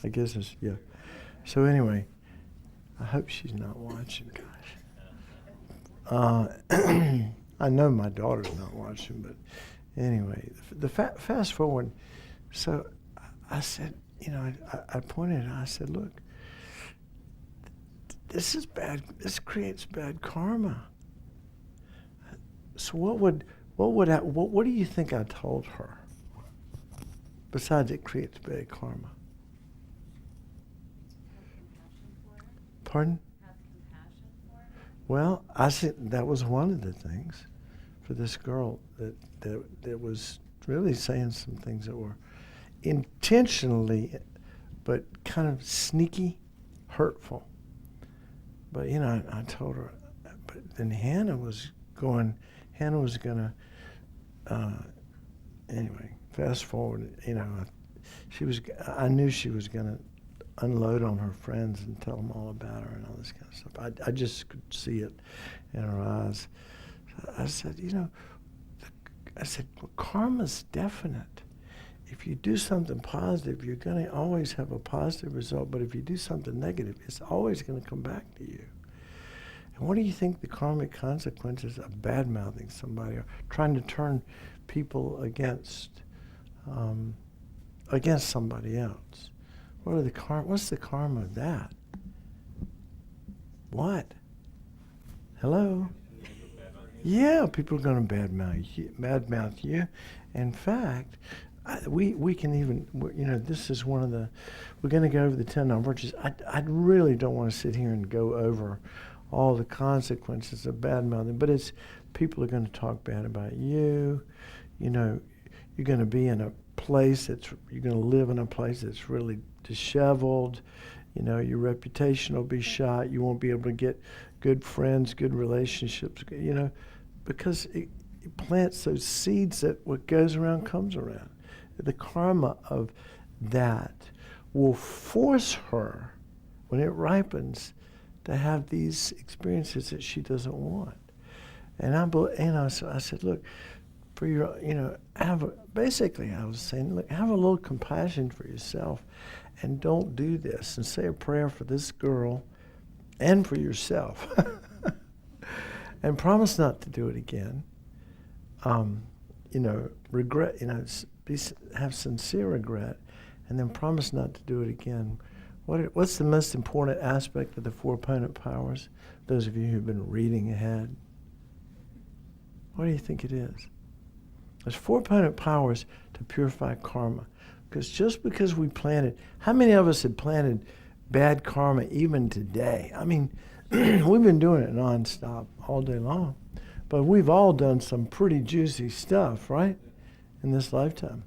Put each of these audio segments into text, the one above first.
I guess it's, yeah. So anyway, I hope she's not watching, gosh. I know my daughter's not watching, but anyway, fast forward. So I said, I pointed and I said, look, this is bad. This creates bad karma. So what do you think I told her? Besides, it creates bad karma. Pardon? Have compassion for her? Well, I said that was one of the things for this girl that was really saying some things that were intentionally, but kind of sneaky, hurtful. But I told her. But then Hannah was going to. Anyway, fast forward. I knew she was going to unload on her friends and tell them all about her and all this kind of stuff. I just could see it in her eyes. So I said, well, karma's definite. If you do something positive, you're going to always have a positive result. But if you do something negative, it's always going to come back to you. And what do you think the karmic consequences of bad-mouthing somebody or trying to turn people against somebody else? What's the karma of that? What? Hello? Yeah, people are going to badmouth you. In fact, we can even, this is one of the, we're going to go over the 10 non-virtues. I really don't want to sit here and go over all the consequences of bad-mouthing, but it's, people are going to talk bad about you. You're going to be in a place you're going to live in a place that's really disheveled. Your reputation will be shot. You won't be able to get good friends, good relationships, because it plants those seeds that what goes around comes around. The karma of that will force her, when it ripens, to have these experiences that she doesn't want. And so I said, look, for your, basically I was saying, look, have a little compassion for yourself and don't do this, and say a prayer for this girl and for yourself. And promise not to do it again. Regret, have sincere regret, and then promise not to do it again. What's the most important aspect of the four opponent powers? Those of you who've been reading ahead. What do you think it is? There's four opponent powers to purify karma. Because just because we planted, how many of us have planted bad karma even today? I mean, we've been doing it nonstop all day long. But we've all done some pretty juicy stuff, right? In this lifetime.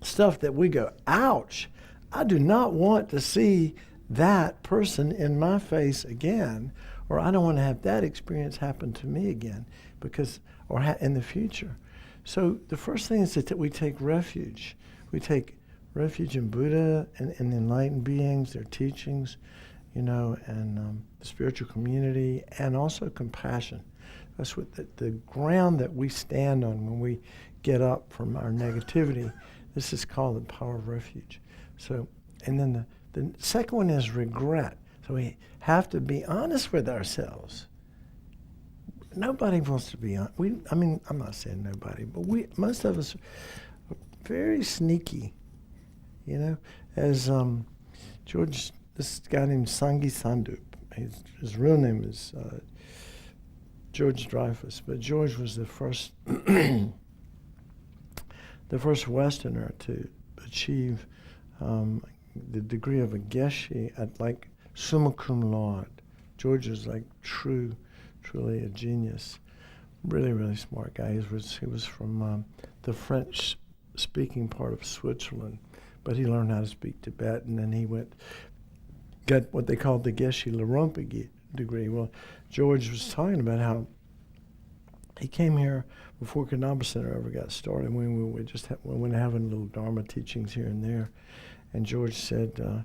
Stuff that we go, ouch, I do not want to see that person in my face again, or I don't want to have that experience happen to me again, in the future. So the first thing is that we take refuge. We take refuge in Buddha and enlightened beings, their teachings, and the spiritual community, and also compassion. That's what the ground that we stand on when we get up from our negativity. This is called the power of refuge. So, and then the second one is regret. So we have to be honest with ourselves. Nobody wants to be honest. I'm not saying nobody, but most of us are very sneaky. As George, this guy named Sanghi Sandup, his real name is George Dreyfus, but George was the first Westerner to achieve the degree of a Geshe at like summa cum laude. George was like truly a genius, really, really smart guy. He was from the French-speaking part of Switzerland, but he learned how to speak Tibetan, and he got what they called the Geshe Larumpa degree. Well, George was talking about how he came here before Kadampa Center ever got started. We went having little Dharma teachings here and there, and George said, the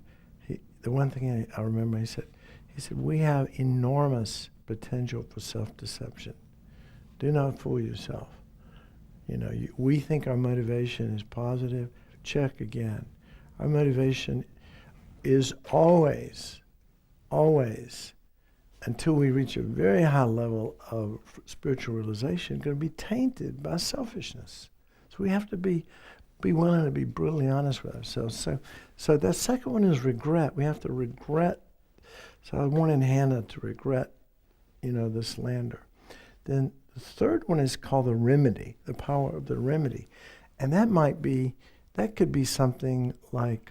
one thing I remember, he said, we have enormous potential for self-deception. Do not fool yourself. We think our motivation is positive. Check again. Our motivation, is always, until we reach a very high level of spiritual realization, going to be tainted by selfishness. So we have to be willing to be brutally honest with ourselves. So that second one is regret. We have to regret. So I wanted Hannah to regret, the slander. Then the third one is called the remedy, the power of the remedy. And that could be something like,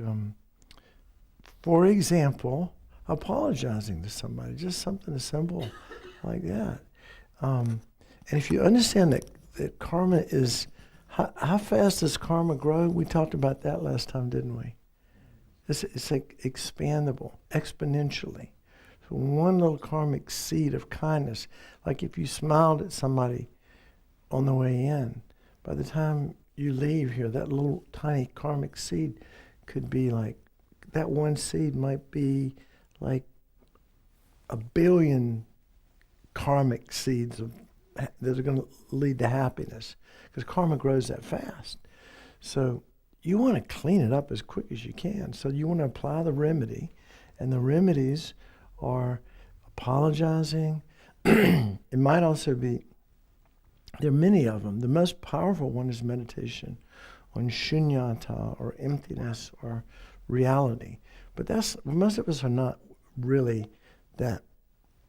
for example, apologizing to somebody, just something as simple like that. And if you understand that karma is, how fast does karma grow? We talked about that last time, didn't we? It's like expandable, exponentially. So one little karmic seed of kindness, like if you smiled at somebody on the way in, by the time you leave here, that little tiny karmic seed could be like, that one seed might be like 1 billion karmic seeds that are going to lead to happiness, because karma grows that fast. So you want to clean it up as quick as you can. So you want to apply the remedy, and the remedies are apologizing. It might also be, there are many of them. The most powerful one is meditation on shunyata, or emptiness, or reality. But most of us are not really that,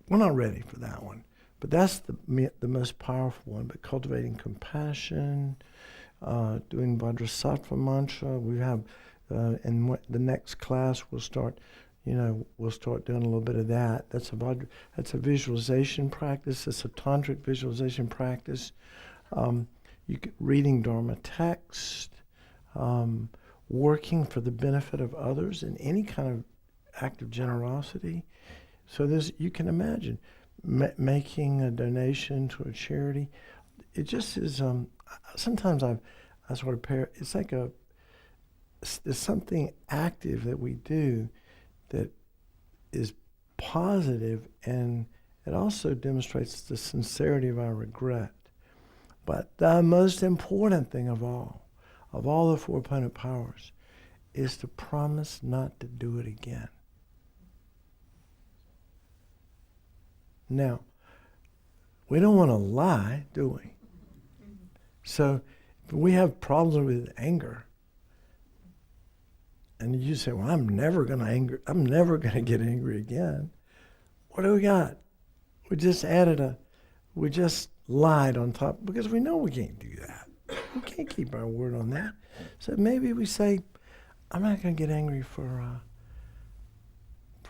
we're not ready for that one. But that's the most powerful one. But cultivating compassion, doing Vajrasattva mantra. We have, in the next class, we'll start doing a little bit of that. That's a visualization practice. It's a tantric visualization practice. Reading Dharma text, working for the benefit of others in any kind of act of generosity. So you can imagine making a donation to a charity. It just is. Sometimes I sort of pair. It's like there's something active that we do that is positive, and it also demonstrates the sincerity of our regret. But the most important thing of all the four opponent powers, is to promise not to do it again. Now, we don't want to lie, do we? So if we have problems with anger, and you say, well, I'm never going to get angry again. What do we got? We just lied on top, because we know we can't do that. We can't keep our word on that. So maybe we say, I'm not going to get angry for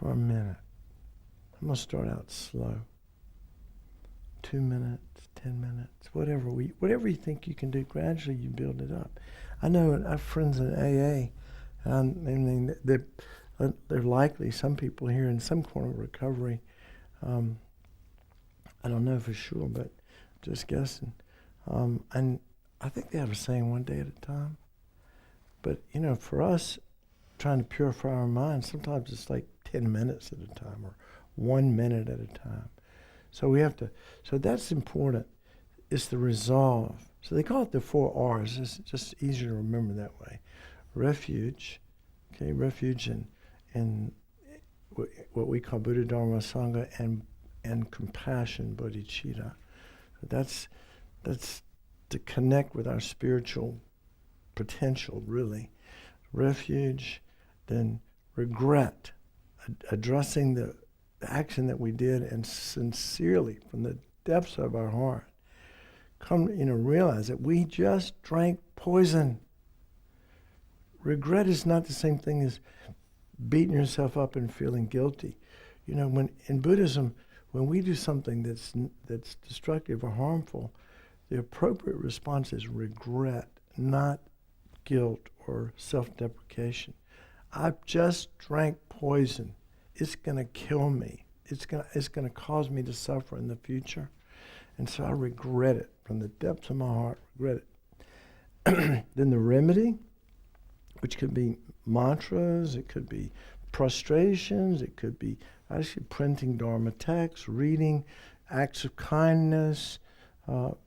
a minute. I'm going to start out slow. 2 minutes, 10 minutes, whatever you think you can do. Gradually you build it up. I know I have friends in AA, and they're likely some people here in some corner of recovery. I don't know for sure, but just guessing. And I think they have a saying, 1 day at a time. But, for us, trying to purify our minds, sometimes it's like 10 minutes at a time, or 1 minute at a time. So so that's important. It's the resolve. So they call it the 4 R's. It's just easier to remember that way. Refuge, refuge in what we call Buddha, Dharma, Sangha, and compassion, bodhicitta. That's to connect with our spiritual potential, really. Refuge, then regret, addressing the action that we did, and sincerely, from the depths of our heart, realize that we just drank poison. Regret is not the same thing as beating yourself up and feeling guilty. When in Buddhism, when we do something that's destructive or harmful, the appropriate response is regret, not guilt or self-deprecation. I've just drank poison. It's going to kill me. It's going to cause me to suffer in the future. And so I regret it from the depths of my heart, regret it. Then the remedy, which could be mantras, it could be prostrations, it could be actually printing Dharma texts, reading, acts of kindness,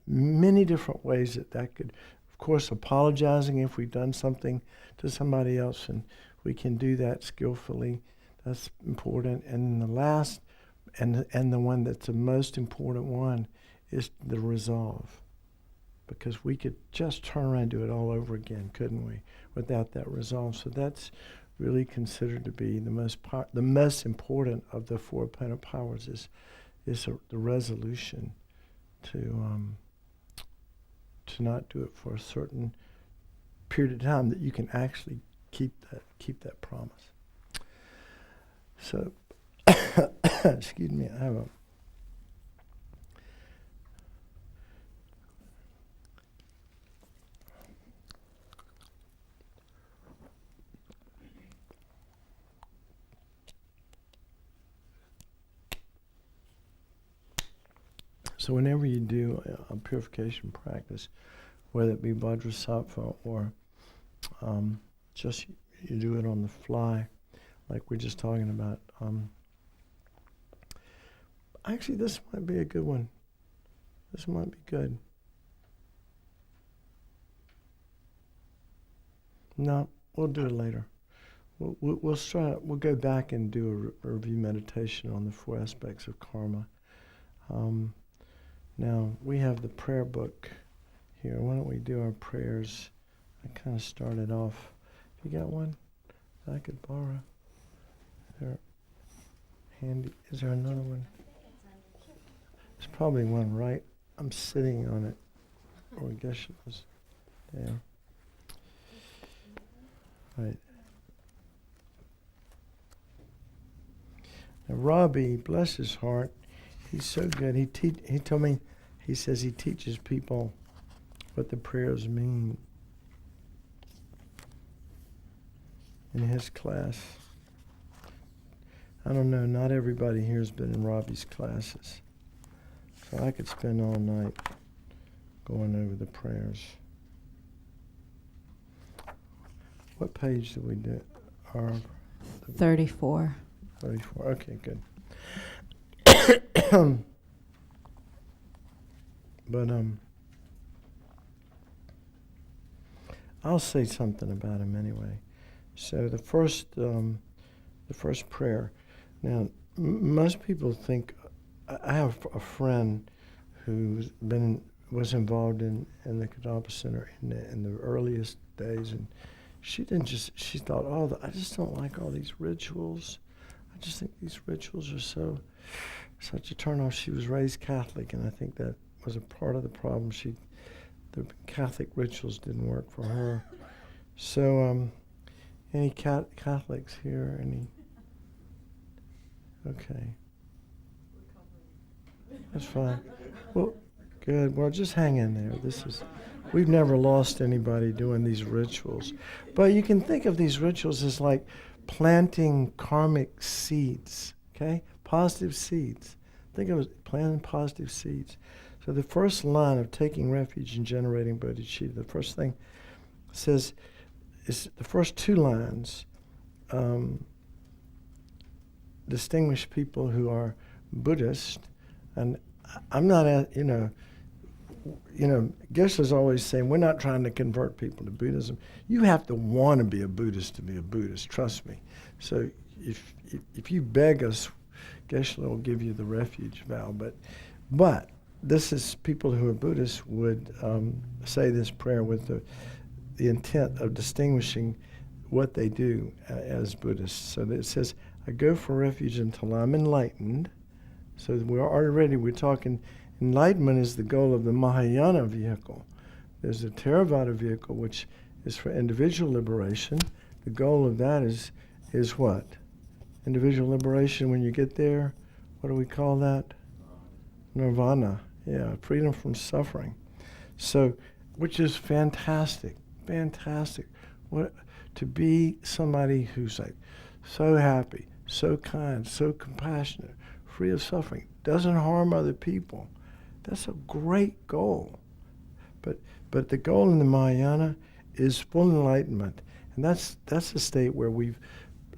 many different ways that could, of course, apologizing if we've done something to somebody else and we can do that skillfully. That's important. And the last, and the one that's the most important one, is the resolve. Because we could just turn around and do it all over again, couldn't we, without that resolve? So that's really considered to be the most important of the four opponent powers is the resolution to not do it for a certain period of time, that you can actually keep that promise. So, excuse me, I have a So whenever you do a purification practice, whether it be Vajrasattva or just you do it on the fly, like we're just talking about, actually this might be a good one. This might be good. No, we'll do it later. We'll go back and do a review meditation on the four aspects of karma. Now, we have the prayer book here. Why don't we do our prayers? I kind of started off. You got one that I could borrow? There, handy. Is there another one? There's probably one right. I'm sitting on it. Or I guess it was there. Right. Now, Robbie, bless his heart, he's so good. He told me, he says he teaches people what the prayers mean in his class. I don't know, not everybody here has been in Robbie's classes. So I could spend all night going over the prayers. What page did we do? 34. 34, okay, good. But I'll say something about him anyway. So the first prayer. Now, most people think. I have a friend who's was involved in the Kadampa Center in the earliest days, and she thought, I just don't like all these rituals. I just think these rituals are such a turnoff. She was raised Catholic, and I think that was a part of the problem. The Catholic rituals didn't work for her. So, any Catholics here? Any? Okay. That's fine. Well, good. Well, just hang in there. We've never lost anybody doing these rituals. But you can think of these rituals as like planting karmic seeds, okay? Positive seeds. Think of it as planting positive seeds. So the first line of taking refuge in generating bodhicitta, the first thing says, is the first two lines distinguish people who are Buddhist. And I'm not, Geshe-la's always saying, we're not trying to convert people to Buddhism. You have to want to be a Buddhist to be a Buddhist, trust me. So if you beg us, Geshe-la will give you the refuge vow. But this is people who are Buddhists would say this prayer with the intent of distinguishing what they do as Buddhists. So that it says, I go for refuge until I'm enlightened. So we're talking, enlightenment is the goal of the Mahayana vehicle. There's a Theravada vehicle, which is for individual liberation. The goal of that is what? Individual liberation. When you get there, what do we call that? Nirvana. Yeah, freedom from suffering. So, which is fantastic. Fantastic. To be somebody who's like so happy, so kind, so compassionate, free of suffering, doesn't harm other people. That's a great goal. But the goal in the Mahayana is full enlightenment. And that's a state where we've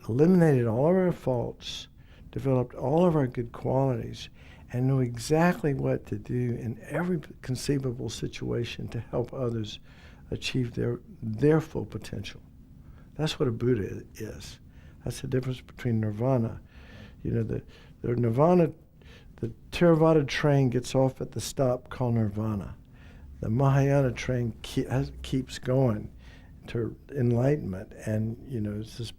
eliminated all of our faults, developed all of our good qualities, and know exactly what to do in every conceivable situation to help others achieve their full potential. That's what a Buddha is. That's the difference between nirvana. The nirvana, the Theravada train gets off at the stop called nirvana. The Mahayana train keeps going to enlightenment, and it's this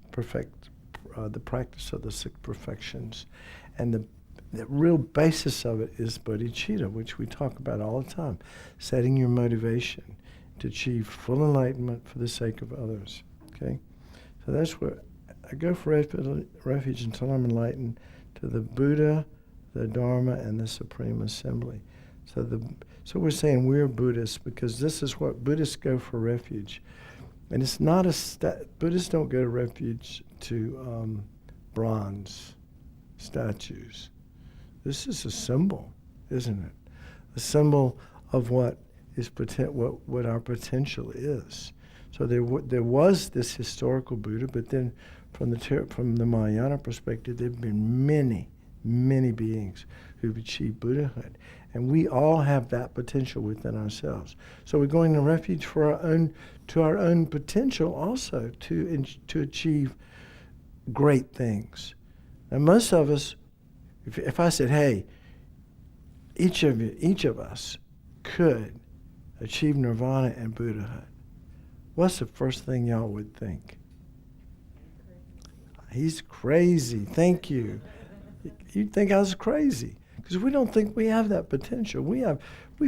the practice of the 6 perfections, and the real basis of it is bodhicitta, which we talk about all the time, setting your motivation to achieve full enlightenment for the sake of others. Okay, so that's where I go for refuge until I'm enlightened to the Buddha, the Dharma, and the Supreme Assembly. So we're saying we're Buddhists because this is what Buddhists go for refuge. And it's not Buddhists don't go to refuge to bronze statues. This is a symbol, isn't it? A symbol of what is what our potential is. So there was this historical Buddha, but then from the Mahayana perspective, there have been many, many beings who've achieved Buddhahood. And we all have that potential within ourselves. So we're going to refuge for our own potential also to achieve great things. And most of us, if I said, hey, each of us could achieve nirvana and Buddhahood, what's the first thing y'all would think? He's crazy. Thank you. You'd think I was crazy because we don't think we have that potential. We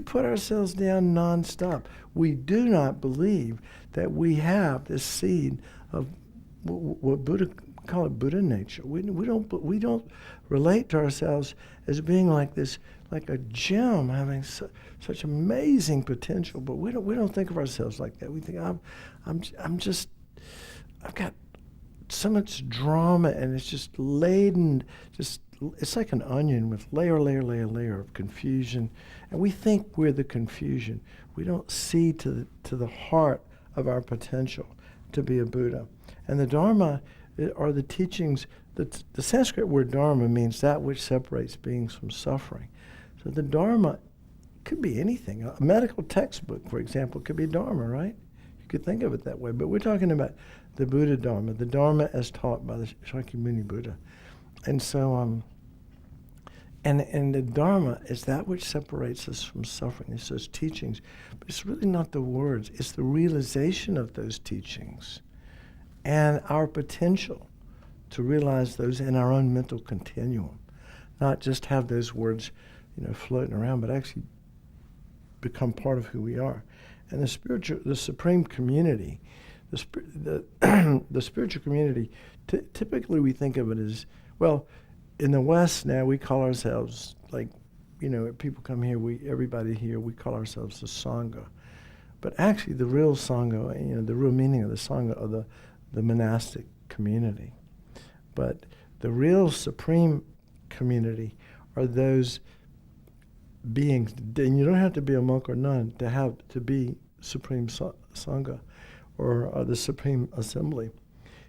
put ourselves down nonstop. We do not believe that we have this seed of what Buddha call it Buddha nature. We don't relate to ourselves as being like this, like a gem having such amazing potential. But we don't think of ourselves like that. We think I've got so much drama, and it's just laden. It's like an onion with layer of confusion, and we think we're the confusion. We don't see to the heart of our potential to be a Buddha. And the Dharma are the teachings. The Sanskrit word Dharma means that which separates beings from suffering. So the Dharma could be anything. A medical textbook, for example, could be Dharma, right? You could think of it that way. But we're talking about the Buddha Dharma, the Dharma as taught by the Shakyamuni Buddha. And so, and the Dharma is that which separates us from suffering. It's those teachings. But it's really not the words. It's the realization of those teachings and our potential to realize those in our own mental continuum. Not just have those words, floating around, but actually become part of who we are. And the supreme community, the spiritual community, typically we think of it as, well, in the West now we call ourselves, like, people come here, everybody here, we call ourselves the Sangha. But actually the real Sangha, the real meaning of the Sangha are the monastic community. But the real supreme community are those beings, and you don't have to be a monk or nun to be supreme Sangha or the supreme assembly.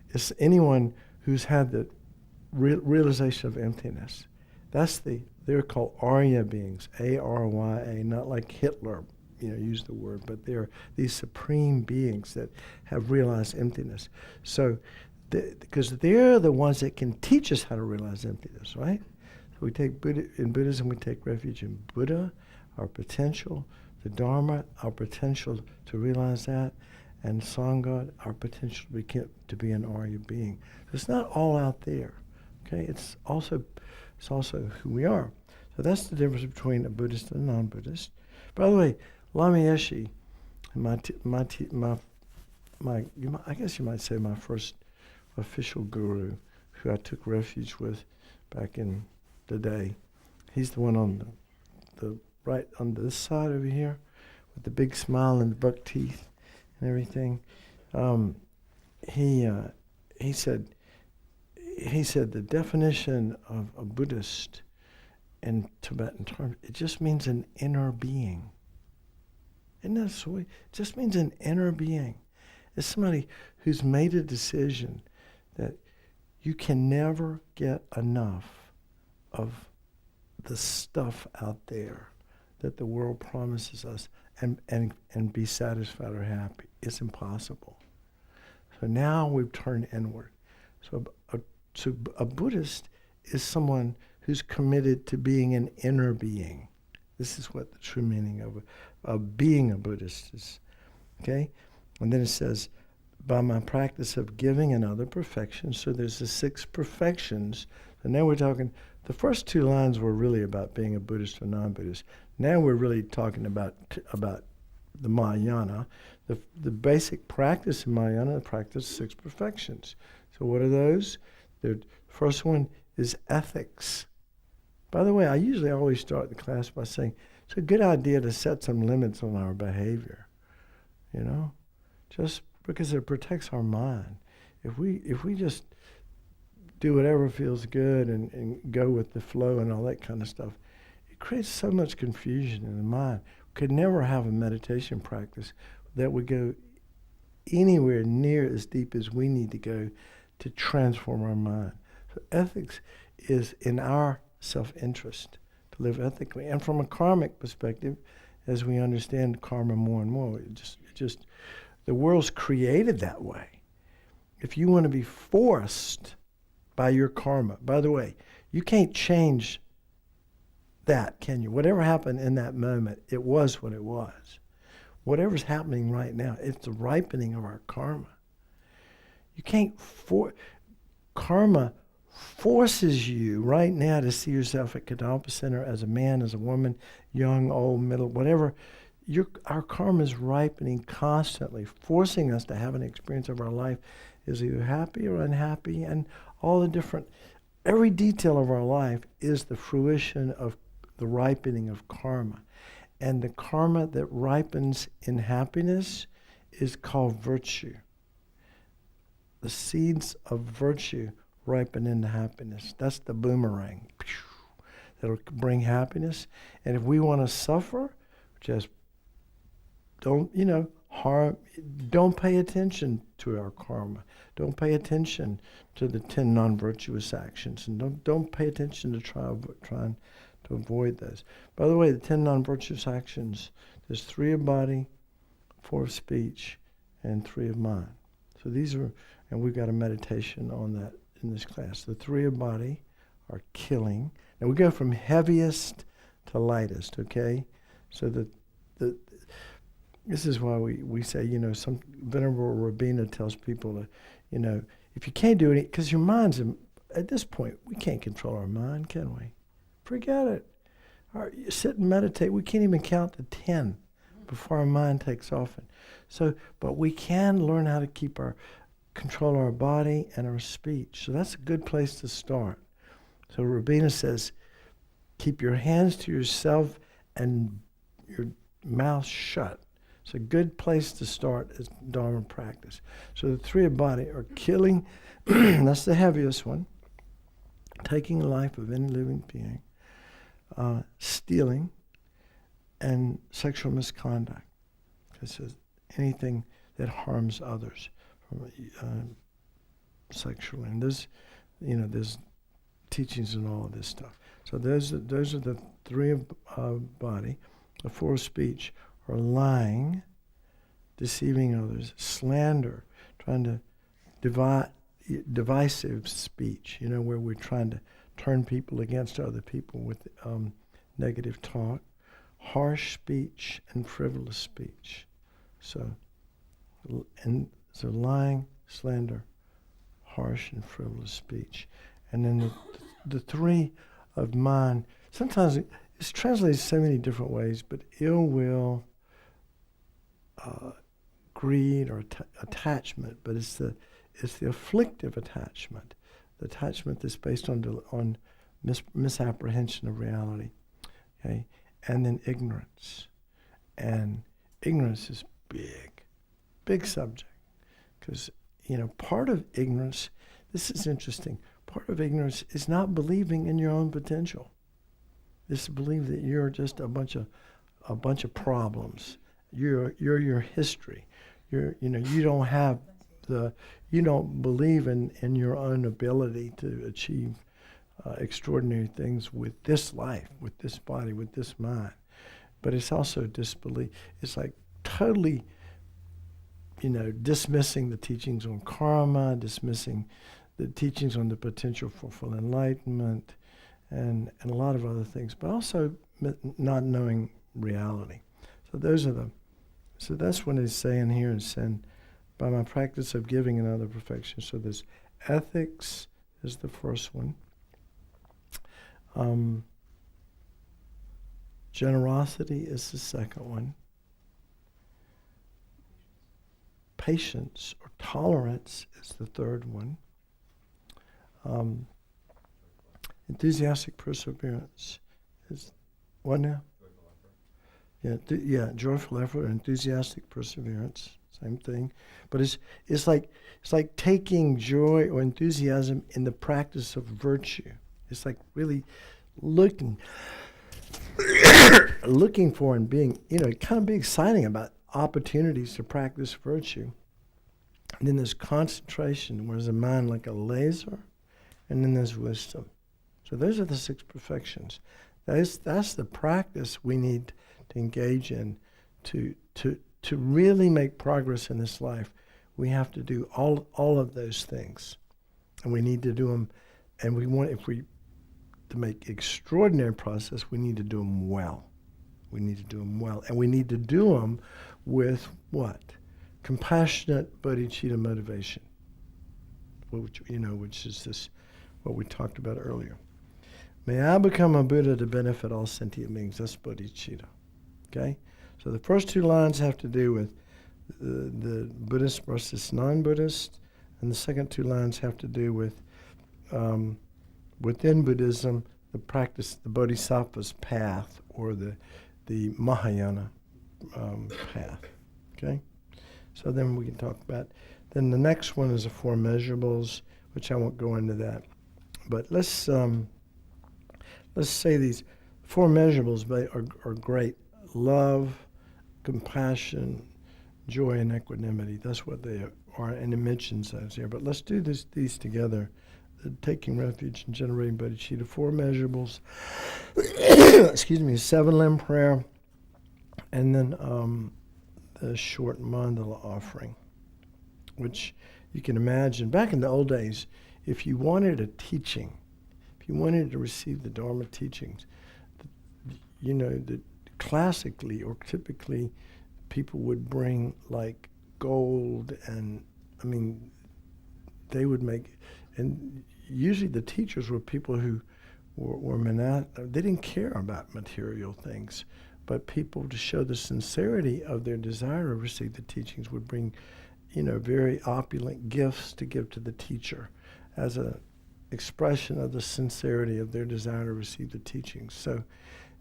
It's anyone who's had the realization of emptiness. They're called Arya beings, Arya, not like Hitler, used the word, but they're these supreme beings that have realized emptiness. So, because they're the ones that can teach us how to realize emptiness, right? So we take in Buddhism, we take refuge in Buddha, our potential, the Dharma, our potential to realize that, and Sangha, our potential to be an Arya being. So it's not all out there, okay? It's also who we are. So that's the difference between a Buddhist and a non-Buddhist. By the way, Lama Yeshe, I guess you might say my first official guru, who I took refuge with back in the day. He's the one on the right on this side over here, with the big smile and the buck teeth and everything. He said the definition of a Buddhist in Tibetan terms, it just means an inner being. Isn't that so? It just means an inner being. It's somebody who's made a decision that you can never get enough of the stuff out there that the world promises us and be satisfied or happy. It's impossible. So now we've turned inward. So a Buddhist is someone who's committed to being an inner being. This is what the true meaning of being a Buddhist is. Okay? And then it says, by my practice of giving and other perfections. So there's the 6 perfections. And now we're talking, the first 2 lines were really about being a Buddhist or non-Buddhist. Now we're really talking about the Mahayana. The basic practice in Mahayana, the practice 6 perfections. So what are those? The first one is ethics. By the way, I usually always start the class by saying, it's a good idea to set some limits on our behavior, just because it protects our mind. If we just do whatever feels good and go with the flow and all that kind of stuff, it creates so much confusion in the mind. We could never have a meditation practice that would go anywhere near as deep as we need to go to transform our mind. So ethics is in our self-interest, to live ethically. And from a karmic perspective, as we understand karma more and more, the world's created that way. If you want to be forced by your karma, by the way, you can't change that, can you? Whatever happened in that moment, it was what it was. Whatever's happening right now, it's the ripening of our karma. You can't karma forces you right now to see yourself at Kadampa Center as a man, as a woman, young, old, middle, whatever. Our karma is ripening constantly, forcing us to have an experience of our life is either happy or unhappy, and every detail of our life is the fruition of the ripening of karma. And the karma that ripens in happiness is called virtue. The seeds of virtue ripen into happiness. That's the boomerang. That'll bring happiness. And if we want to suffer, just don't pay attention to our karma. Don't pay attention to the 10 non-virtuous actions. And don't pay attention to trying to avoid those. By the way, the 10 non-virtuous actions, there's 3 of body, 4 of speech, and 3 of mind. So these are, and we've got a meditation on that in this class. The 3 of body are killing. Now we go from heaviest to lightest, okay? So this is why we say, some Venerable Rabina tells people to, if you can't do it, because your mind's, at this point, we can't control our mind, can we? Forget it. You sit and meditate. We can't even count to 10 before our mind takes off. But we can learn how to control our body and our speech. So that's a good place to start. So Rabina says, keep your hands to yourself and your mouth shut. It's a good place to start as Dharma practice. So the 3 of body are killing, that's the heaviest one, taking the life of any living being, stealing, and sexual misconduct. This is anything that harms others sexually. And there's teachings in all of this stuff. So those are the 3 of body. The 4 of speech are lying, deceiving others, slander, trying to divisive speech, where we're trying to turn people against other people with negative talk, harsh speech, and frivolous speech. So lying, slander, harsh, and frivolous speech. And then the 3 of mind, sometimes it's translated so many different ways, but ill will, greed, or attachment, but it's the afflictive attachment, the attachment that's based on misapprehension of reality, okay? And then ignorance. And ignorance is big subject, because, part of ignorance, this is interesting, part of ignorance is not believing in your own potential. It's to believe that you're just a bunch of problems. You're your history. You don't believe in your own ability to achieve extraordinary things with this life, with this body, with this mind. But it's also disbelief. It's like totally dismissing the teachings on karma, dismissing the teachings on the potential for full enlightenment, and a lot of other things, but also not knowing reality. So that's what he's saying here, is saying, by my practice of giving and other perfections. So there's ethics is the first one. Generosity is the second one. Patience or tolerance is the third one. Enthusiastic perseverance is what now? Joyful effort, enthusiastic perseverance, same thing. But it's like taking joy or enthusiasm in the practice of virtue. It's like really looking for and being, kind of be exciting about opportunities to practice virtue. And then there's concentration, whereas the mind like a laser, and then there's wisdom. So those are the 6 perfections. That's the practice we need to engage in to really make progress in this life. We have to do all of those things, and we need to do them. And to make extraordinary process, we need to do them well. We need to do them well, and we need to do them with what? Compassionate bodhicitta motivation, which is this, what we talked about earlier. May I become a Buddha to benefit all sentient beings. That's bodhicitta. Okay? So the first 2 lines have to do with the Buddhist versus non-Buddhist, and the second 2 lines have to do with within Buddhism, the practice, the Bodhisattva's path, or the Mahayana path. Okay? So then we can talk about, then the next one is the 4 measurables, which I won't go into that. But let's say these 4 measurables are great. Love, compassion, joy, and equanimity. That's what they are, and it mentions those here. But let's do these together. Taking refuge and generating bodhicitta, 4 measurables, 7-limb prayer, and then the short mandala offering, which you can imagine. Back in the old days, if you wanted a teaching, if you wanted to receive the Dharma teachings, that classically or typically people would bring like gold, and they would make, and usually the teachers were people who were they didn't care about material things, but people, to show the sincerity of their desire to receive the teachings, would bring, very opulent gifts to give to the teacher as a expression of the sincerity of their desire to receive the teachings. So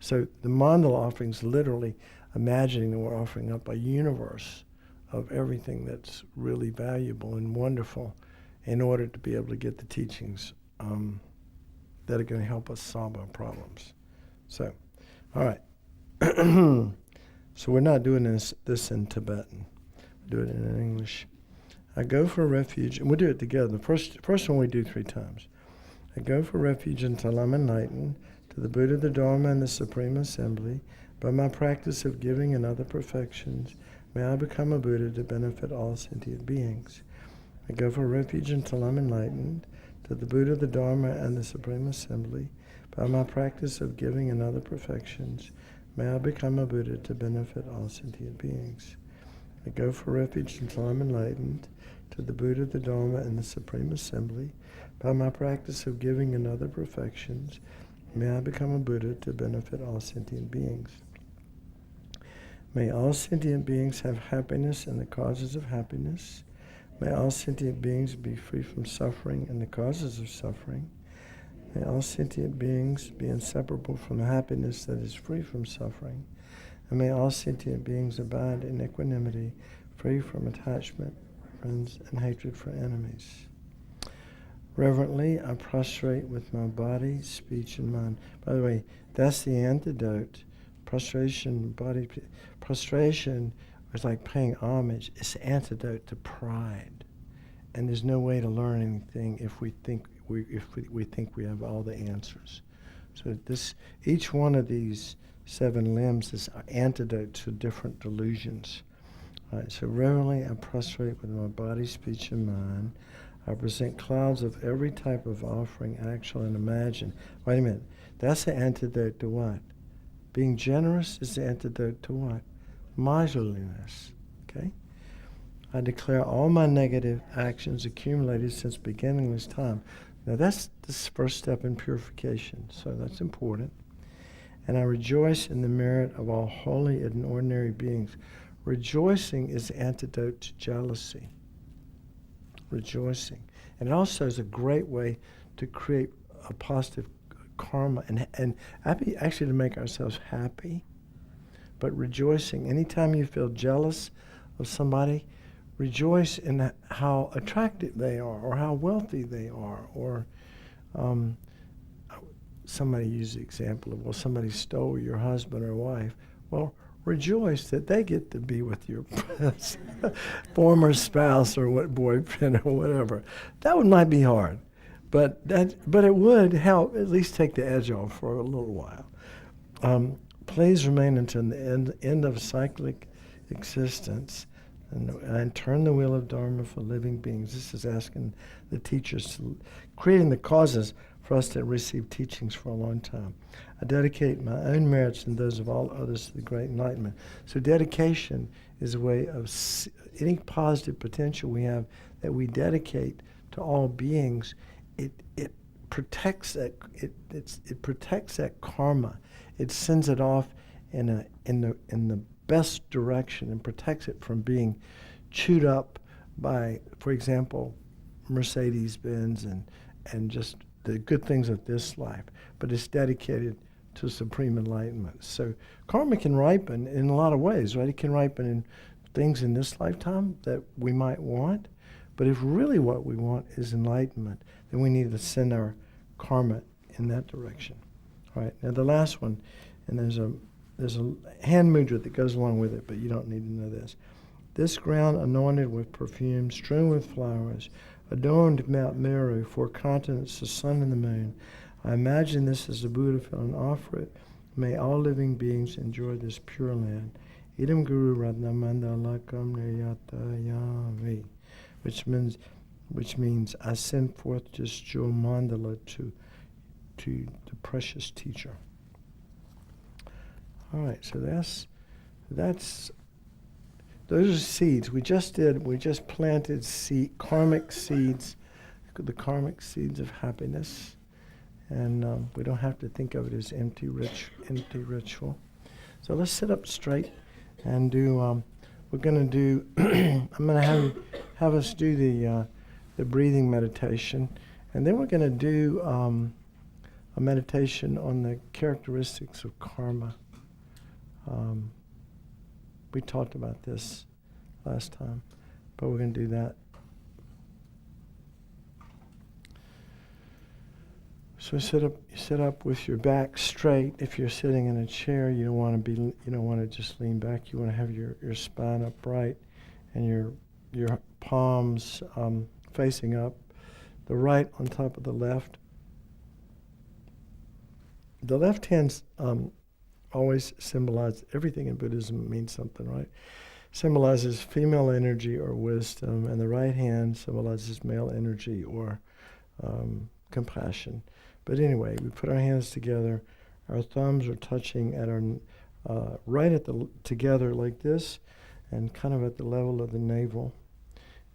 the mandala offerings, literally imagining that we're offering up a universe of everything that's really valuable and wonderful, in order to be able to get the teachings that are going to help us solve our problems. So, all right. So we're not doing this in Tibetan. We're doing it in English. I go for refuge, and we'll do it together. The first one we do 3 times. I go for refuge until I'm enlightened, to the Buddha, the Dharma, and the Supreme Assembly. By my practice of giving and other perfections, may I become a Buddha to benefit all sentient beings. I go for refuge until I'm enlightened, to the Buddha, the Dharma, and the Supreme Assembly. By my practice of giving and other perfections, may I become a Buddha to benefit all sentient beings. I go for refuge until I'm enlightened, to the Buddha, the Dharma, and the Supreme Assembly. By my practice of giving and other perfections, may I become a Buddha to benefit all sentient beings. May all sentient beings have happiness and the causes of happiness. May all sentient beings be free from suffering and the causes of suffering. May all sentient beings be inseparable from the happiness that is free from suffering. And may all sentient beings abide in equanimity, free from attachment, friends, and hatred for enemies. Reverently, I prostrate with my body, speech, and mind. By the way, that's the antidote. Prostration is like paying homage. It's the antidote to pride. And there's no way to learn anything if we think we have all the answers. So each one of these 7 limbs is an antidote to different delusions. All right, so reverently I prostrate with my body, speech, and mind. I present clouds of every type of offering, actual and imagined. Wait a minute. That's the antidote to what? Being generous is the antidote to what? Miserliness. Okay? I declare all my negative actions accumulated since beginningless time. Now that's the first step in purification, so that's important. And I rejoice in the merit of all holy and ordinary beings. Rejoicing is the antidote to jealousy. Rejoicing. And it also is a great way to create a positive karma and happy, actually to make ourselves happy. But rejoicing, anytime you feel jealous of somebody, rejoice in how attractive they are or how wealthy they are. Or somebody used the example of, well, somebody stole your husband or wife. Well, rejoice that they get to be with your former spouse or what boyfriend or whatever. That one might be hard, but it would help at least take the edge off for a little while. Please remain until the end of cyclic existence and turn the wheel of Dharma for living beings. This is asking the teachers, creating the causes for us to receive teachings for a long time. I dedicate my own merits and those of all others to the great enlightenment. So dedication is a way of any positive potential we have that we dedicate to all beings. It protects that it protects that karma. It sends it off in the best direction and protects it from being chewed up by, for example, Mercedes-Benz and just the good things of this life. But it's dedicated to supreme enlightenment. So karma can ripen in a lot of ways, right? It can ripen in things in this lifetime that we might want. But if really what we want is enlightenment, then we need to send our karma in that direction. All right. Now the last one, and there's a hand mudra that goes along with it, but you don't need to know this. This ground anointed with perfume, strewn with flowers, adorned Mount Meru, 4 continents, the sun and the moon. I imagine this as the Buddha fell and offer it. May all living beings enjoy this pure land. Idam Guru Ratnamandalakam Niyatayami, which means I send forth this jewel mandala to the precious teacher. All right, so those are seeds. We just planted karmic seeds, the karmic seeds of happiness. And we don't have to think of it as empty ritual. So let's sit up straight and do, we're going to do, I'm going to have us do the breathing meditation. And then we're going to do a meditation on the characteristics of karma. We talked about this last time, but we're going to do that. So sit up with your back straight. If you're sitting in a chair, you don't want to just lean back. You want to have your spine upright and your palms facing up, the right on top of the left. The left hand's always symbolizes everything in Buddhism means something, right? Symbolizes female energy or wisdom, and the right hand symbolizes male energy or compassion. But anyway, we put our hands together. Our thumbs are touching at our together like this, and kind of at the level of the navel.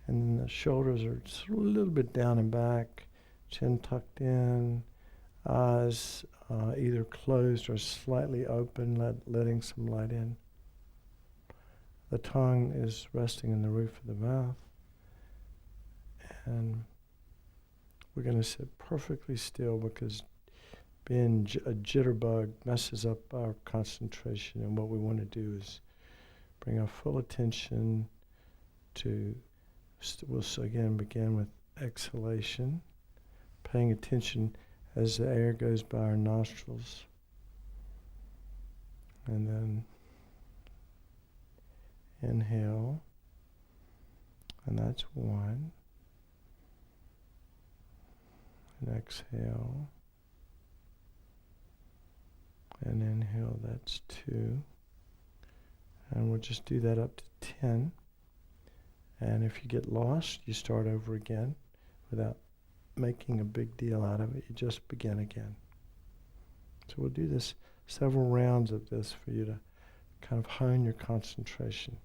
And the shoulders are just a little bit down and back, chin tucked in, eyes either closed or slightly open, letting some light in. The tongue is resting in the roof of the mouth. And we're going to sit perfectly still because being a jitterbug messes up our concentration. And what we want to do is bring our full attention to, we'll again begin with exhalation, paying attention as the air goes by our nostrils. And then inhale, and that's 1. And exhale, and inhale, that's 2. And we'll just do that up to 10. And if you get lost, you start over again without making a big deal out of it. You just begin again. So we'll do this, several rounds of this for you to kind of hone your concentration.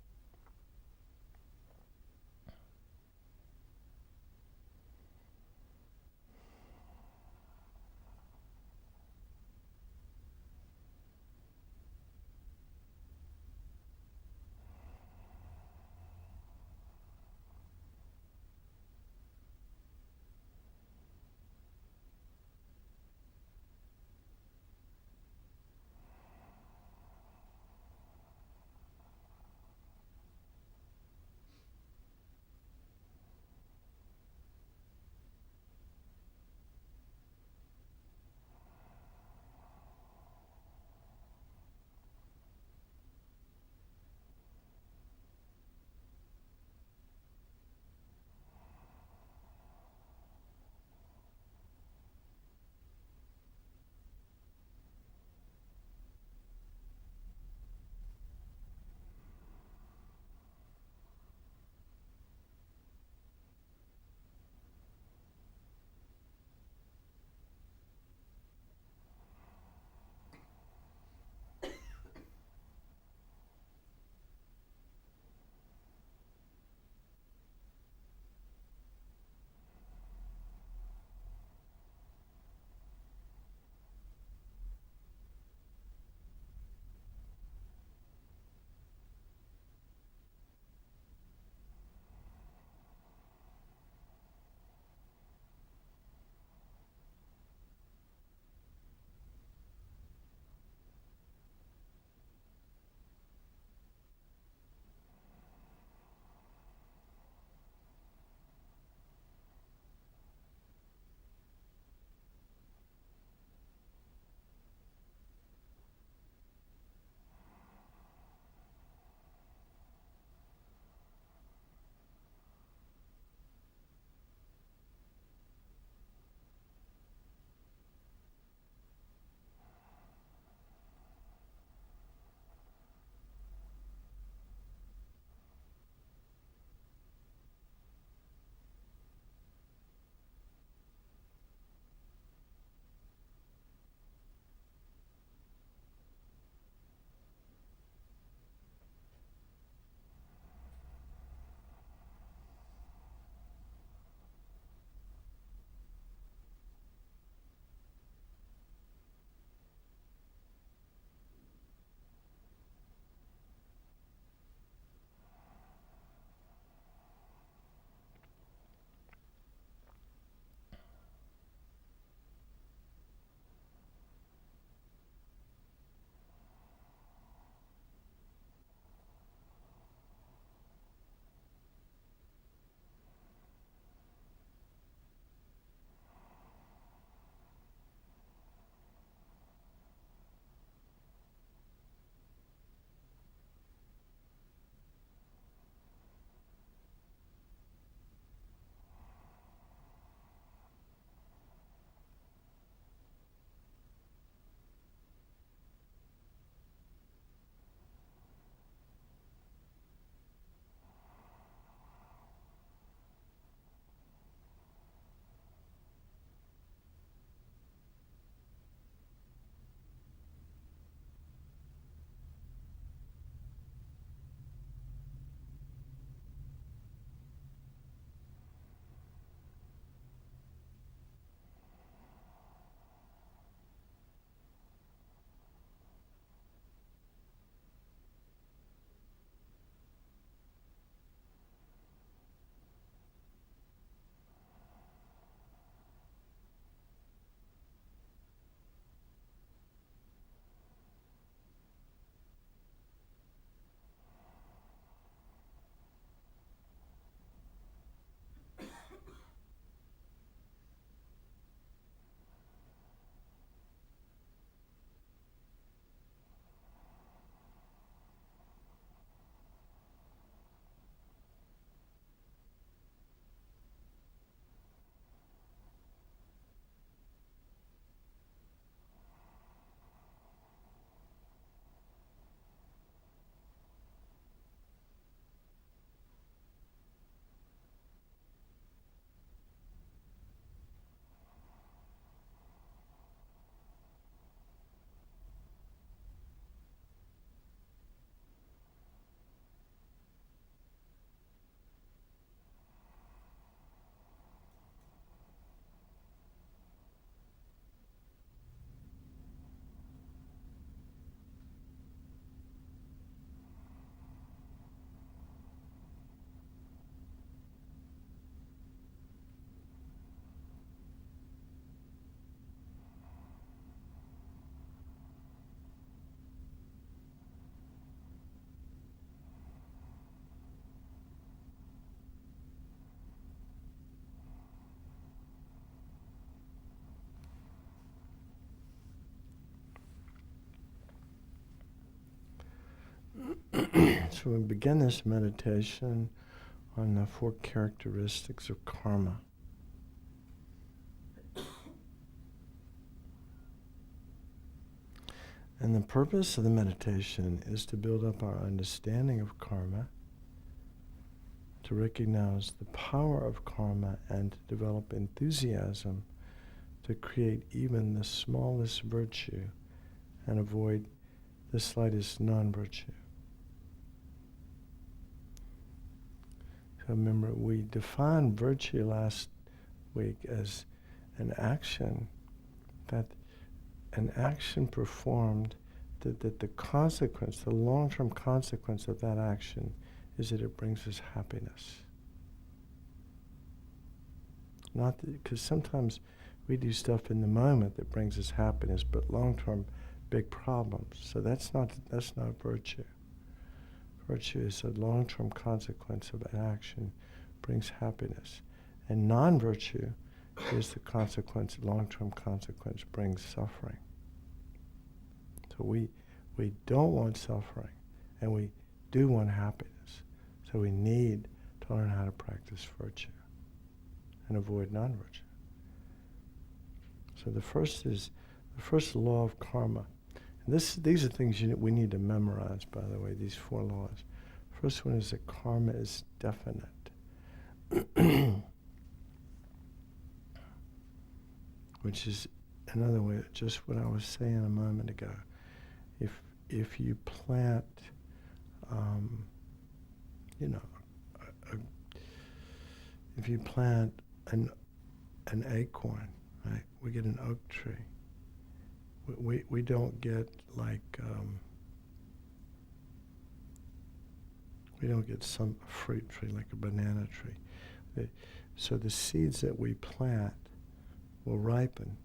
So we begin this meditation on the 4 characteristics of karma. And the purpose of the meditation is to build up our understanding of karma, to recognize the power of karma, and to develop enthusiasm to create even the smallest virtue and avoid the slightest non-virtue. So remember, we defined virtue last week as an action performed that the consequence, the long-term consequence of that action is that it brings us happiness. Not because sometimes we do stuff in the moment that brings us happiness, but long-term big problems. So that's not virtue. Virtue is a long-term consequence of an action brings happiness. And non-virtue is the consequence, long-term consequence brings suffering. So we don't want suffering, and we do want happiness. So we need to learn how to practice virtue and avoid non-virtue. So the first law of karma. And these are things we need to memorize, by the way, these 4 laws. First one is that karma is definite. Which is another way, just what I was saying a moment ago. If you plant, if you plant an acorn, right? We get an oak tree. We don't get we don't get some fruit tree like a banana tree. So the seeds that we plant will ripen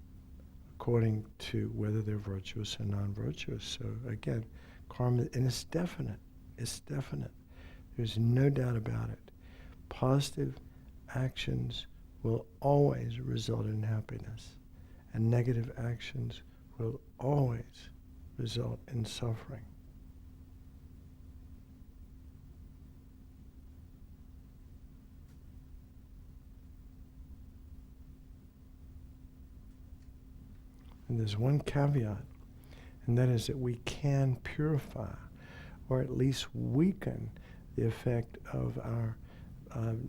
according to whether they're virtuous or non-virtuous. So again, karma, and it's definite. It's definite. There's no doubt about it. Positive actions will always result in happiness, and negative actions will always result in suffering. And there's one caveat, and that is that we can purify, or at least weaken, the effect of our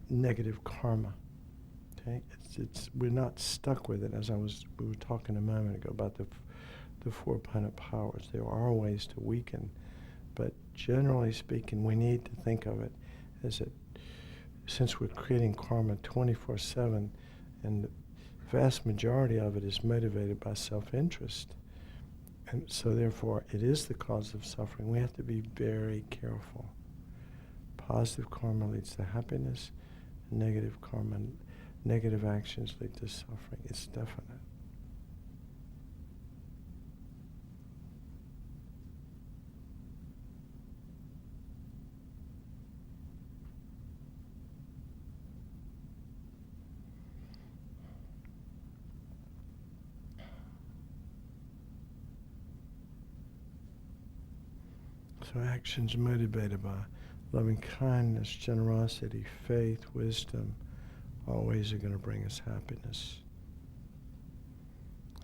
negative karma. Okay, we're not stuck with it, as we were talking a moment ago about the 4 opponent powers. There are ways to weaken, but generally speaking, we need to think of it as that since we're creating karma 24/7, and the vast majority of it is motivated by self-interest, and so therefore it is the cause of suffering. We have to be very careful. Positive karma leads to happiness, negative karma, negative actions lead to suffering. It's definite. So actions motivated by loving kindness, generosity, faith, wisdom, always are going to bring us happiness.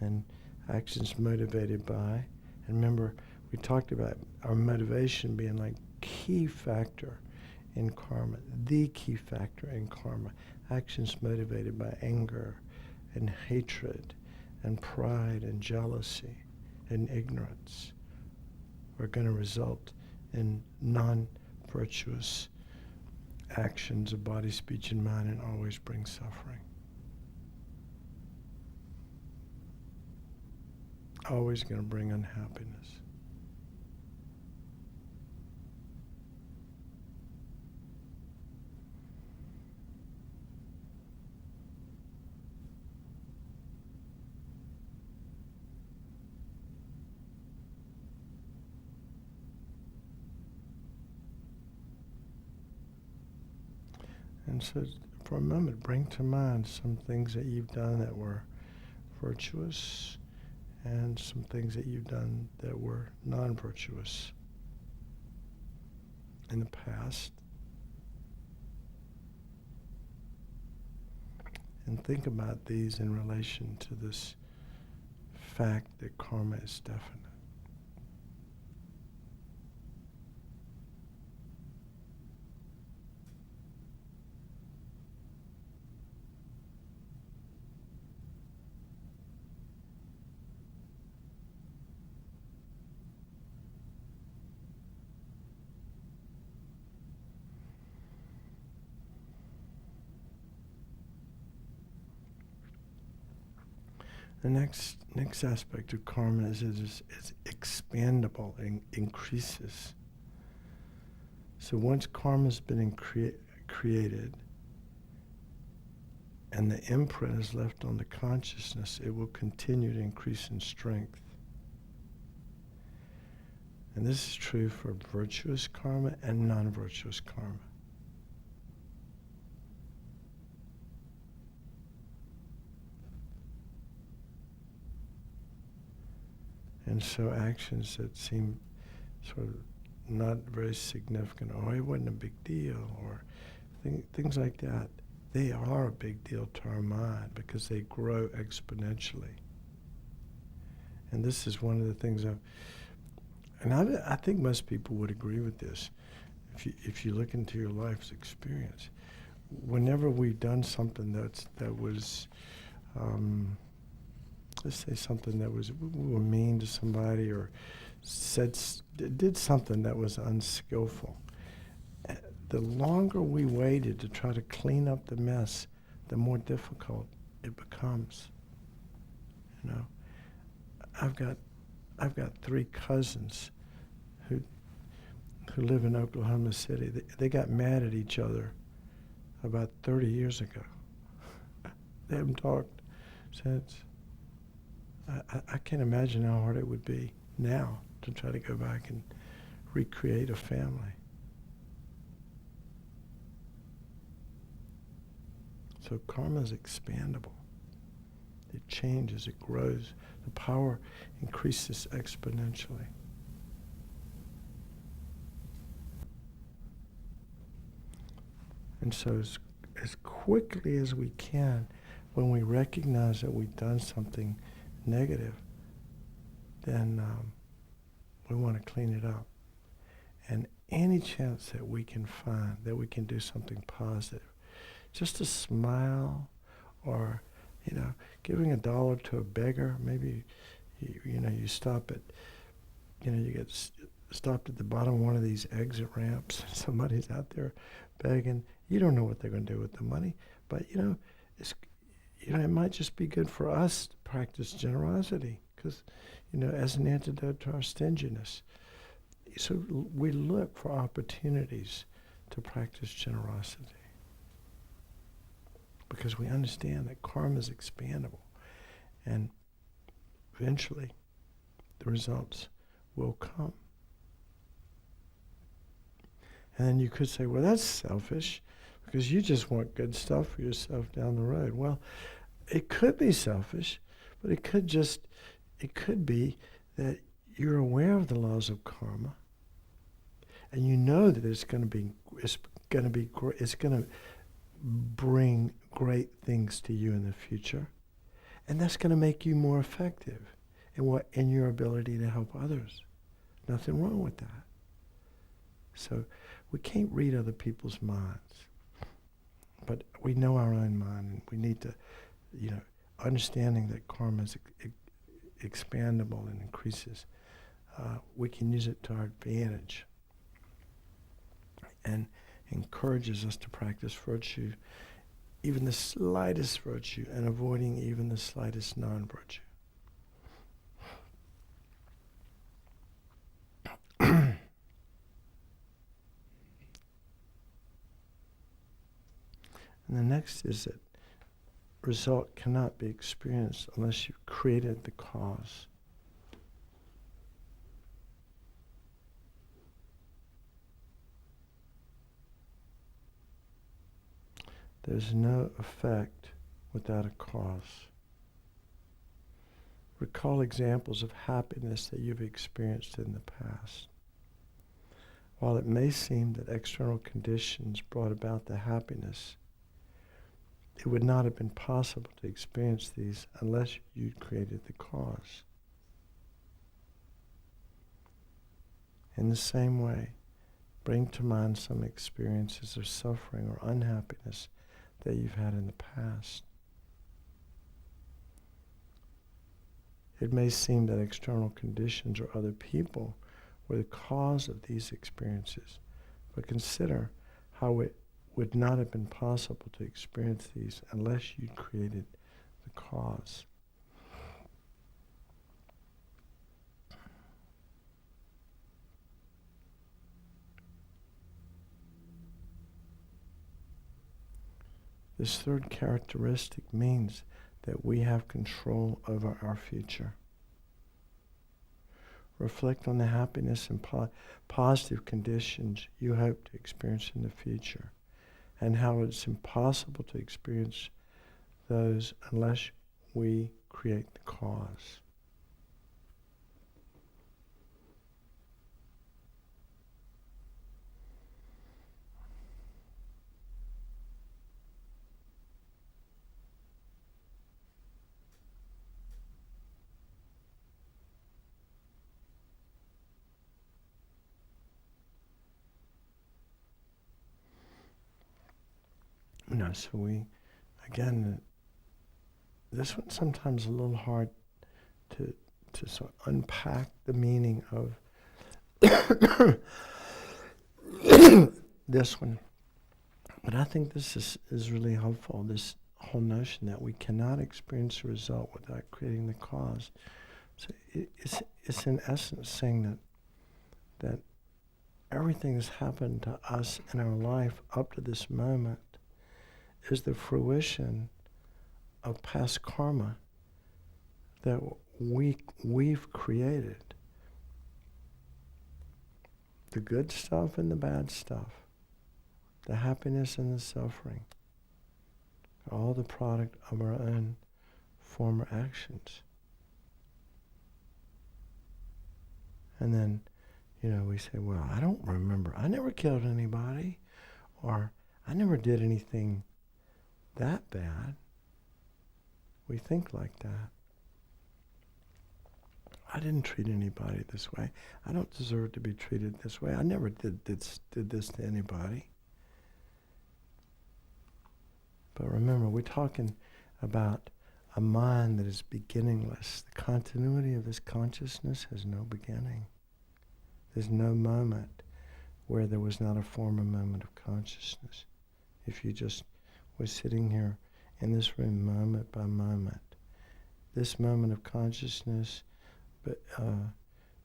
And actions motivated by, and remember, we talked about our motivation being like key factor in karma, the key factor in karma. Actions motivated by anger and hatred and pride and jealousy and ignorance are going to result in non-virtuous actions of body, speech, and mind, and always bring suffering. Always going to bring unhappiness. And so for a moment, bring to mind some things that you've done that were virtuous and some things that you've done that were non-virtuous. in the past. And think about these in relation to this fact that karma is definite. The next aspect of karma is it's expandable and increases. So once karma's been created and the imprint is left on the consciousness, it will continue to increase in strength. And this is true for virtuous karma and non-virtuous karma. And so actions that seem sort of not very significant, or it wasn't a big deal, or things like that, they are a big deal to our mind because they grow exponentially. And this is one of the things I think most people would agree with this. If you look into your life's experience, whenever we've done something that was let's say something that was, we were mean to somebody or did something that was unskillful. The longer we waited to try to clean up the mess, the more difficult it becomes. You know, I've got 3 cousins who live in Oklahoma City. They got mad at each other about 30 years ago. They haven't talked since. I can't imagine how hard it would be now to try to go back and recreate a family. So karma is expandable. It changes, it grows. The power increases exponentially. And so as quickly as we can, when we recognize that we've done something negative, then we want to clean it up. And any chance that we can find that we can do something positive, just a smile, or giving $1 to a beggar. Maybe you stop at you get stopped at the bottom of one of these exit ramps. Somebody's out there begging. You don't know what they're going to do with the money, but it might just be good for us to practice generosity, because as an antidote to our stinginess. So we look for opportunities to practice generosity, because we understand that karma is expandable, and eventually the results will come. And then you could say, well, that's selfish, because you just want good stuff for yourself down the road. Well, it could be selfish, but it could be that you're aware of the laws of karma, and you know that it's going to bring great things to you in the future, and that's going to make you more effective in your ability to help others. Nothing wrong with that. So we can't read other people's minds, but we know our own mind, and we need to, understanding that karma is expandable and increases. We can use it to our advantage, and encourages us to practice virtue, even the slightest virtue, and avoiding even the slightest non-virtue. And the next is that result cannot be experienced unless you've created the cause. There's no effect without a cause. Recall examples of happiness that you've experienced in the past. while it may seem that external conditions brought about the happiness, it would not have been possible to experience these unless you created the cause. In the same way, bring to mind some experiences of suffering or unhappiness that you've had in the past. It may seem that external conditions or other people were the cause of these experiences, but consider how it would not have been possible to experience these unless you created the cause. This third characteristic means that we have control over our future. Reflect on the happiness and positive conditions you hope to experience in the future, and how it's impossible to experience those unless we create the cause. So this one's sometimes a little hard to sort of unpack the meaning of this one. But I think this is really helpful, this whole notion that we cannot experience a result without creating the cause. So it's in essence saying that everything that's happened to us in our life up to this moment is the fruition of past karma that we've created. The good stuff and the bad stuff, the happiness and the suffering, all the product of our own former actions. And then, we say, well, I don't remember. I never killed anybody, or I never did anything that bad. We think like that. I didn't treat anybody this way. I don't deserve to be treated this way. I never did this to anybody. But remember, we're talking about a mind that is beginningless. The continuity of this consciousness has no beginning. There's no moment where there was not a former moment of consciousness. If you just were sitting here in this room moment by moment, this moment of consciousness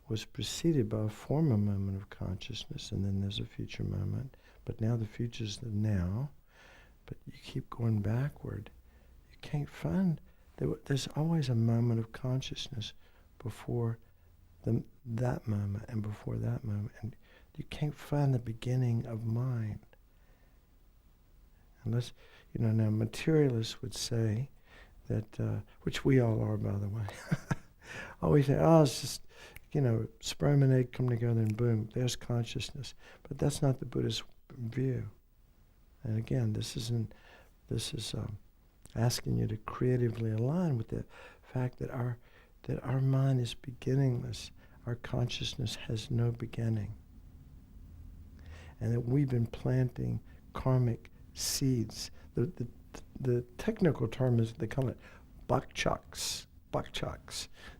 was preceded by a former moment of consciousness, and then there's a future moment. But now the future's the now, but you keep going backward. You can't find, there's always a moment of consciousness before that moment and before that moment. And you can't find the beginning of mind. Unless, now materialists would say that, which we all are, by the way, always say, it's just, sperm and egg come together and boom, there's consciousness. But that's not the Buddhist view. And again, this is asking you to creatively align with the fact that our mind is beginningless. Our consciousness has no beginning. And that we've been planting karmic seeds. The technical term is, they call it bakchaks,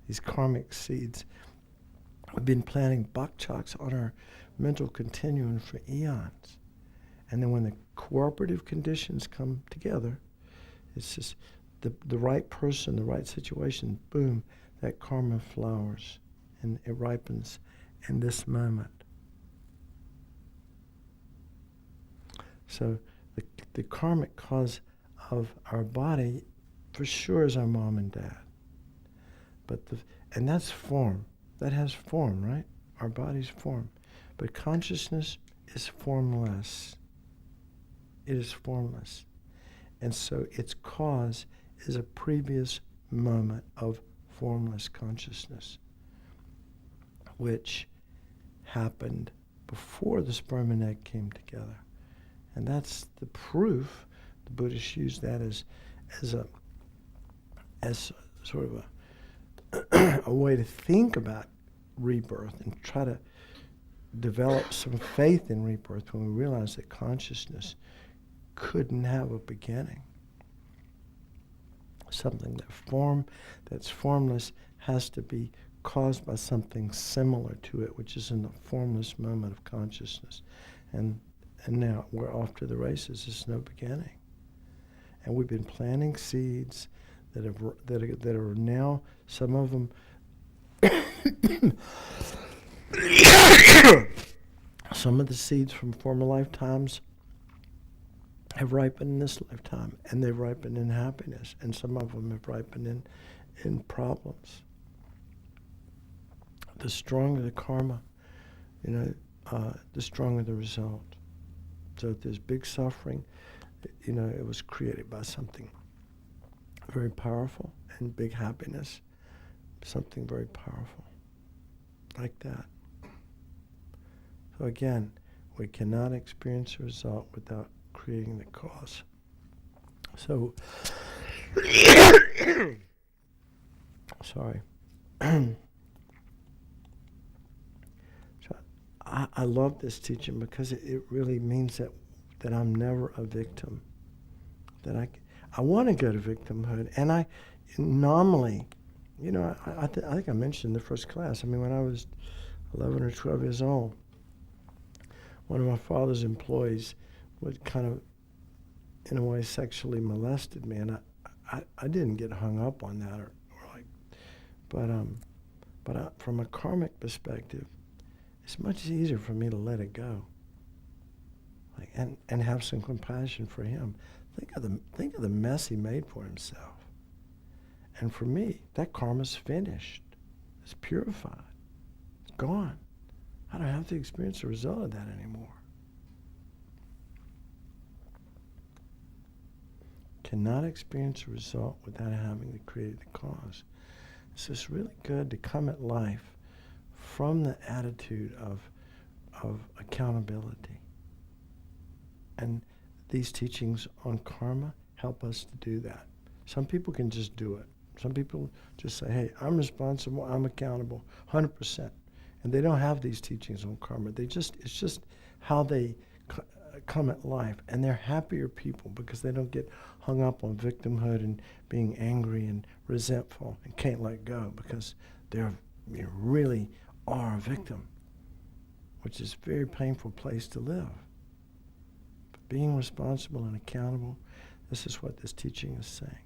these karmic seeds. We've been planting bakchaks on our mental continuum for eons. And then when the cooperative conditions come together, it's just the right person, the right situation, boom, that karma flowers and it ripens in this moment. So the karmic cause of our body for sure is our mom and dad. And that's form. That has form, right? Our body's form. But consciousness is formless. It is formless. And so its cause is a previous moment of formless consciousness, which happened before the sperm and egg came together. And that's the proof. The Buddhists use that as sort of a way to think about rebirth and try to develop some faith in rebirth when we realize that consciousness couldn't have a beginning. Something that's formless has to be caused by something similar to it, which is in the formless moment of consciousness. And now we're off to the races. There's no beginning. And we've been planting seeds that are now, some of them, some of the seeds from former lifetimes have ripened in this lifetime, and they've ripened in happiness, and some of them have ripened in problems. The stronger the karma, the stronger the result. So if there's big suffering, it was created by something very powerful, and big happiness, something very powerful, like that. So again, we cannot experience a result without creating the cause. So, sorry. So I love this teaching because it really means that I'm never a victim. That I want to go to victimhood, and I nominally, I think I mentioned in the first class. I mean, when I was 11 or 12 years old, one of my father's employees would kind of, in a way, sexually molested me, and I didn't get hung up on that, but from a karmic perspective, it's much easier for me to let it go, and have some compassion for him. Think of the mess he made for himself, and for me, that karma's finished. It's purified. It's gone. I don't have to experience the result of that anymore. Cannot experience a result without having created the cause. So it's really good to come at life from the attitude of accountability. And these teachings on karma help us to do that. Some people can just do it. Some people just say, hey, I'm responsible, I'm accountable, 100%. And they don't have these teachings on karma. It's just how they come at life. And they're happier people because they don't get hung up on victimhood and being angry and resentful and can't let go because they're really are a victim, which is a very painful place to live. But being responsible and accountable, this is what this teaching is saying.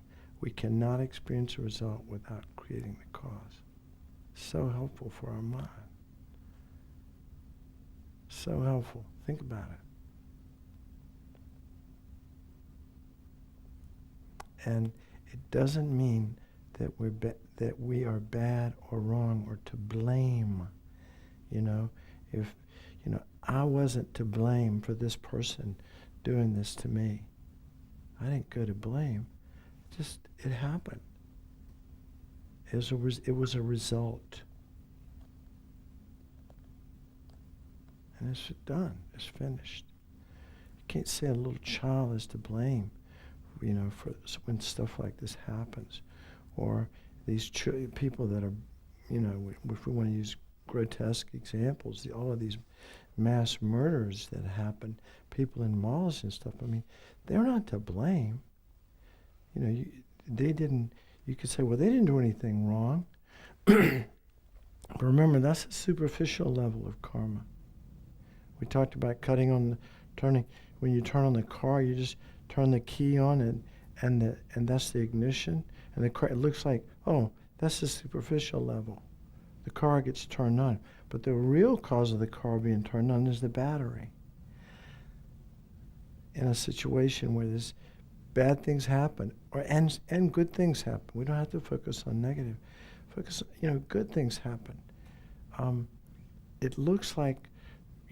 We cannot experience a result without creating the cause. So helpful for our mind. So helpful. Think about it. And it doesn't mean that we are bad or wrong or to blame. If I wasn't to blame for this person doing this to me, I didn't go to blame. Just it happened. It was a result. And it's done. It's finished. You can't say a little child is to blame, for when stuff like this happens, or these people that are, if we want to use grotesque examples, all of these mass murders that happen, people in malls and stuff. I mean, they're not to blame. They didn't. You could say, well, they didn't do anything wrong. But remember, that's a superficial level of karma. We talked about turning. When you turn on the car, you just turn the key on, and that's the ignition, and the car. It looks like, oh, that's the superficial level. The car gets turned on, but the real cause of the car being turned on is the battery. In a situation where there's bad things happen, and good things happen. We don't have to focus on negative. Focus, good things happen. It looks like,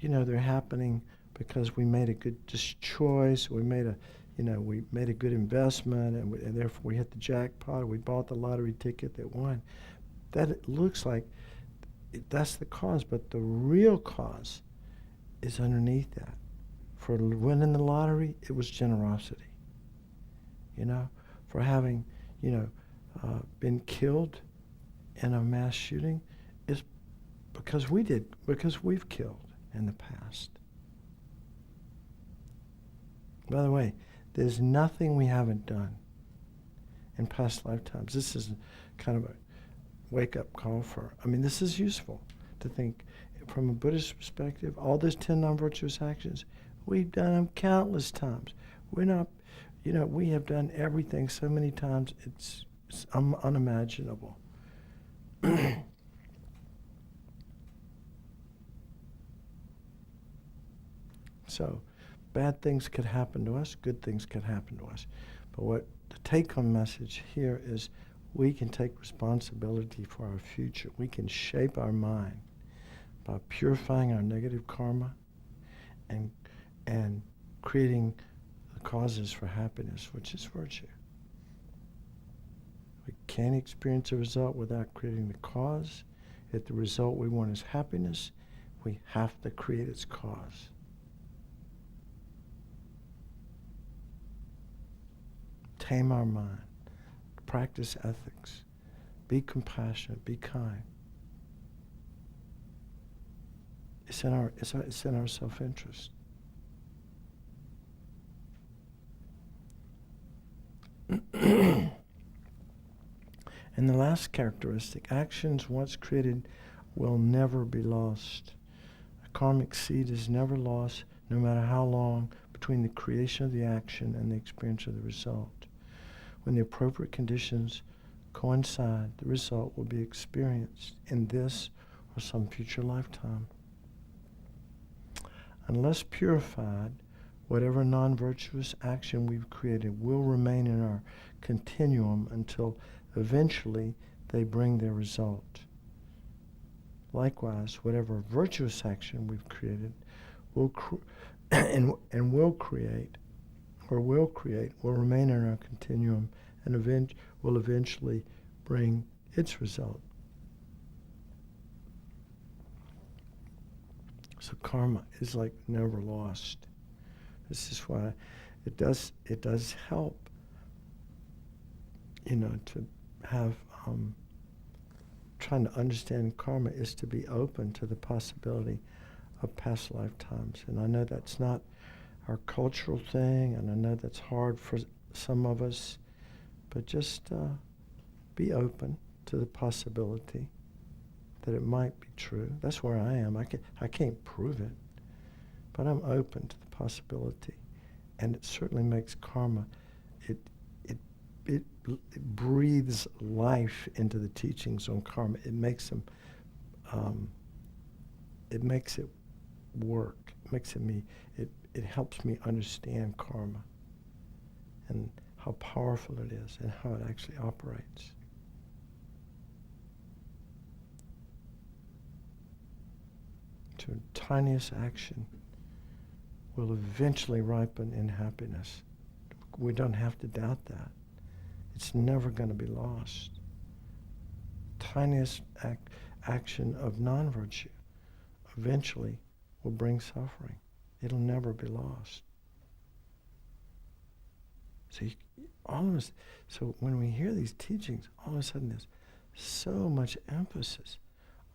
they're happening because we made a good choice. We made a good investment, and therefore we hit the jackpot. Or we bought the lottery ticket that won. That it looks like that's the cause, but the real cause is underneath that. For winning the lottery, it was generosity. For having, been killed in a mass shooting is because we've killed in the past. By the way, there's nothing we haven't done in past lifetimes. This is kind of a wake-up call this is useful to think from a Buddhist perspective. All those 10 non-virtuous actions, we've done them countless times. We're not, we have done everything so many times, it's unimaginable. So, bad things could happen to us, good things could happen to us. But what the take-home message here is, we can take responsibility for our future. We can shape our mind by purifying our negative karma and creating the causes for happiness, which is virtue. We can't experience a result without creating the cause. If the result we want is happiness, we have to create its cause. Tame our mind. Practice ethics. Be compassionate. Be kind. It's in our self-interest. And the last characteristic, actions once created will never be lost. A karmic seed is never lost, no matter how long between the creation of the action and the experience of the result. When the appropriate conditions coincide, the result will be experienced in this or some future lifetime. Unless purified, whatever non-virtuous action we've created will remain in our continuum until eventually they bring their result. Likewise, whatever virtuous action we've created will remain in our continuum and will eventually bring its result. So karma is like never lost. This is why it does help, to have trying to understand karma is to be open to the possibility of past lifetimes. And I know that's not our cultural thing, and I know that's hard for some of us, but just be open to the possibility that it might be true. That's where I am. I can't prove it, but I'm open to the possibility, and it certainly makes karma. It breathes life into the teachings on karma. It makes them. It makes it work. It makes it me. It helps me understand karma and how powerful it is and how it actually operates. So tiniest action will eventually ripen in happiness. We don't have to doubt that. It's never going to be lost. Tiniest action of non-virtue eventually will bring suffering. It'll never be lost. So when we hear these teachings, all of a sudden there's so much emphasis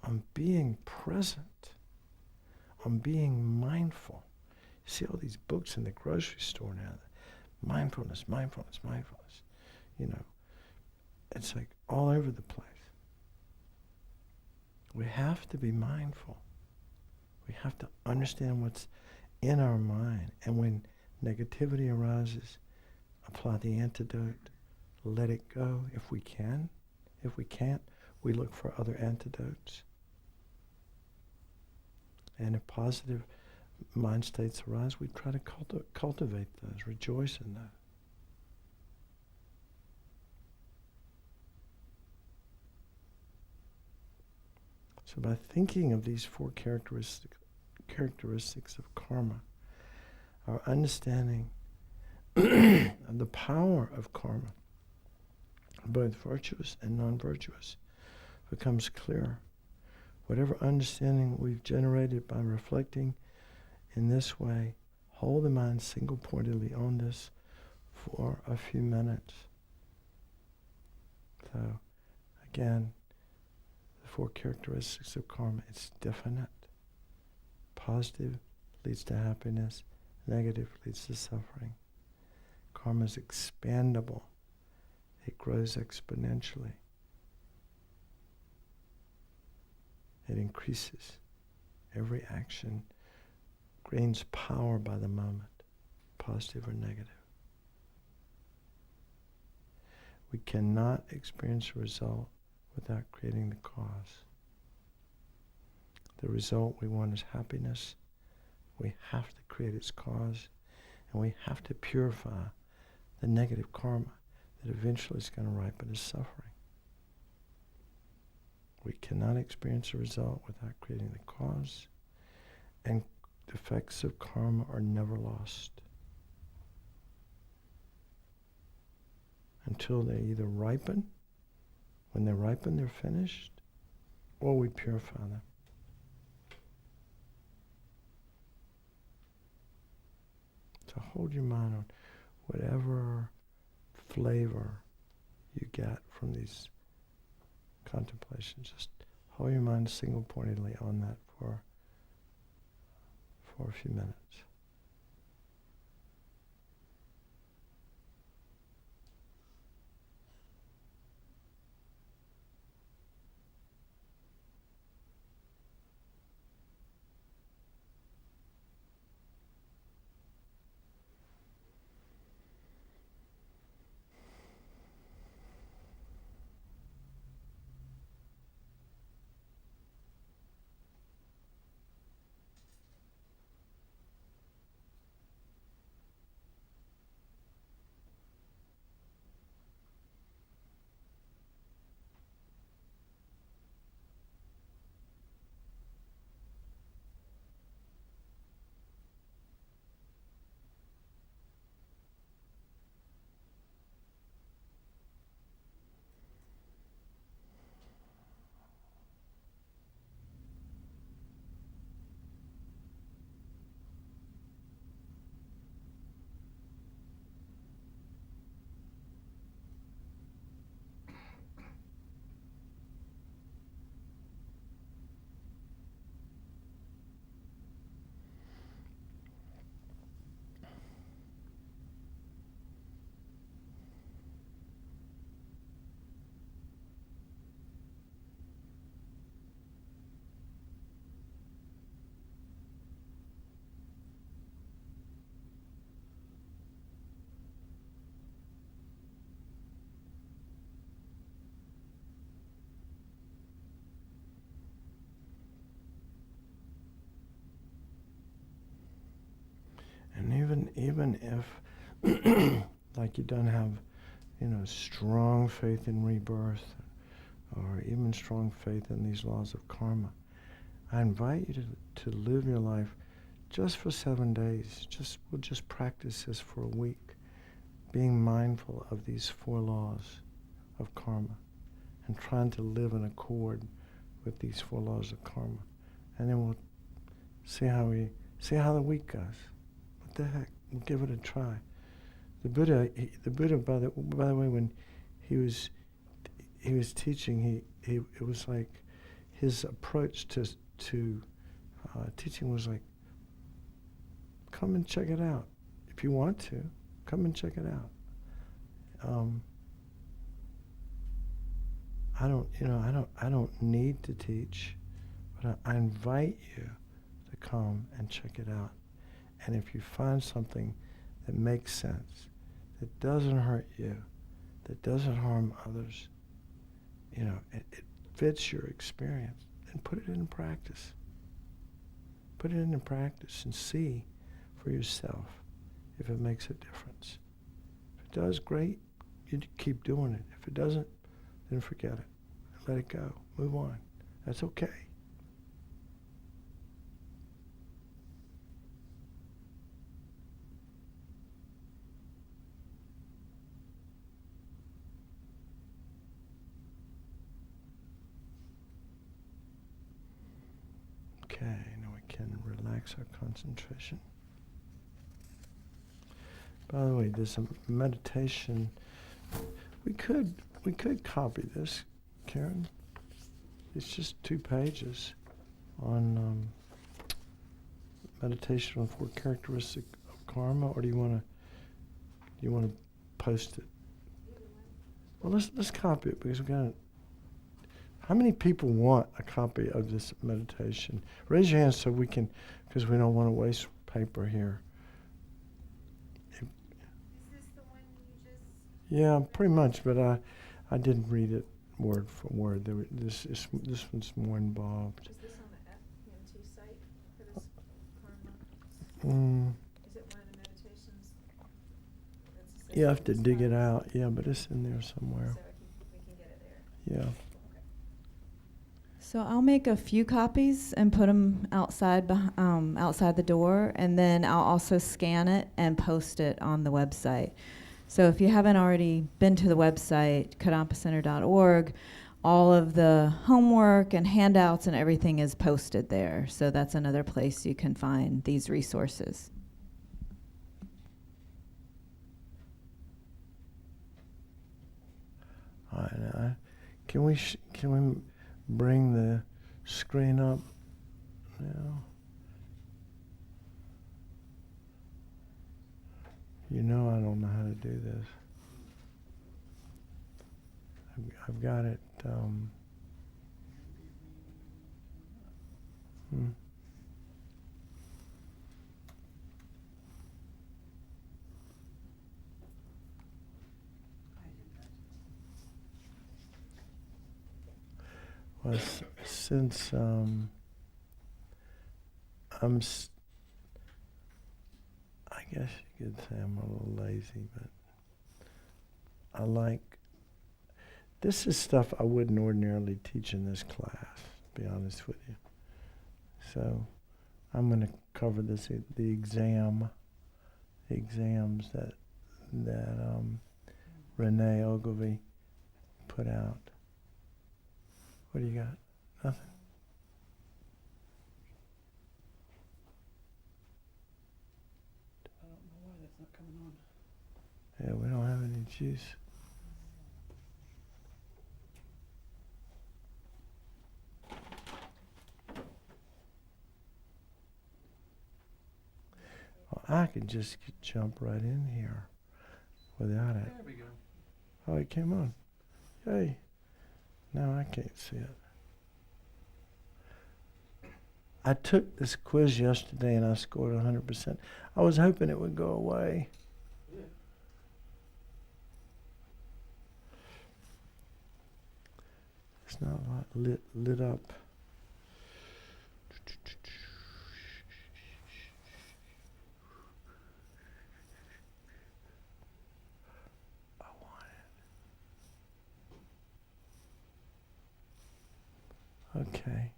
on being present, on being mindful. You see all these books in the grocery store now. Mindfulness, mindfulness, mindfulness. It's like all over the place. We have to be mindful. We have to understand what's in our mind. And when negativity arises, apply the antidote. Let it go if we can. If we can't, we look for other antidotes. And if positive mind states arise, we try to cultivate those, rejoice in those. So by thinking of these four characteristics of karma, our understanding of the power of karma, both virtuous and non-virtuous, becomes clearer. Whatever understanding we've generated by reflecting in this way, hold the mind single-pointedly on this for a few minutes. So, again, the 4 characteristics of karma, it's definite. Positive leads to happiness, negative leads to suffering. Karma is expandable. It grows exponentially. It increases. Every action gains power by the moment, positive or negative. We cannot experience a result without creating the cause. The result we want is happiness. We have to create its cause, and we have to purify the negative karma that eventually is going to ripen as suffering. We cannot experience a result without creating the cause, and the effects of karma are never lost until they either ripen. When they ripen, they're finished, or we purify them. So hold your mind on whatever flavor you get from these contemplations. Just hold your mind single-pointedly on that for a few minutes. And even if, like you don't have, strong faith in rebirth, or even strong faith in these laws of karma, I invite you to live your life just for 7 days. We'll just practice this for a week, being mindful of these 4 laws of karma, and trying to live in accord with these 4 laws of karma. And then we'll see how the week goes. What the heck? We'll give it a try. The Buddha, by the way, when he was teaching, it was like his approach to teaching was like, come and check it out. If you want to, come and check it out. I don't need to teach, but I invite you to come and check it out. And if you find something that makes sense, that doesn't hurt you, that doesn't harm others, it fits your experience, then put it into practice. Put it into practice and see for yourself if it makes a difference. If it does, great, you keep doing it. If it doesn't, then forget it. Let it go. Move on. That's okay. Okay, now we can relax our concentration. By the way, there's a meditation. We could copy this, Karen. It's just 2 pages on meditation on 4 characteristics of karma, or do you want to post it? Well, let's copy it because we got it. How many people want a copy of this meditation? Raise your hand so we can, because we don't want to waste paper here. Is this the one you just? Yeah, pretty much, but I didn't read it word for word. This one's more involved. Is this on the FMT site for this karma? Is it one of the meditations? You have to dig it out. Yeah, but it's in there somewhere. So we can get it there. Yeah. So I'll make a few copies and put them outside outside the door, and then I'll also scan it and post it on the website. So if you haven't already been to the website, kadampacenter.org, all of the homework and handouts and everything is posted there. So that's another place you can find these resources. All right. Can we bring the screen up now? You know I don't know how to do this. I've got it. Well, since I guess you could say I'm a little lazy, but I like, this is stuff I wouldn't ordinarily teach in this class, to be honest with you. So I'm going to cover this, the exams that Renee Ogilvie put out. What do you got? Nothing? I don't know why that's not coming on. Yeah, we don't have any juice. Well, I could just jump right in here without it. There we go. Oh, it came on. Hey. Now I can't see it. I took this quiz yesterday and I scored 100%. I was hoping it would go away. Yeah. It's not lit up. I want it. Okay.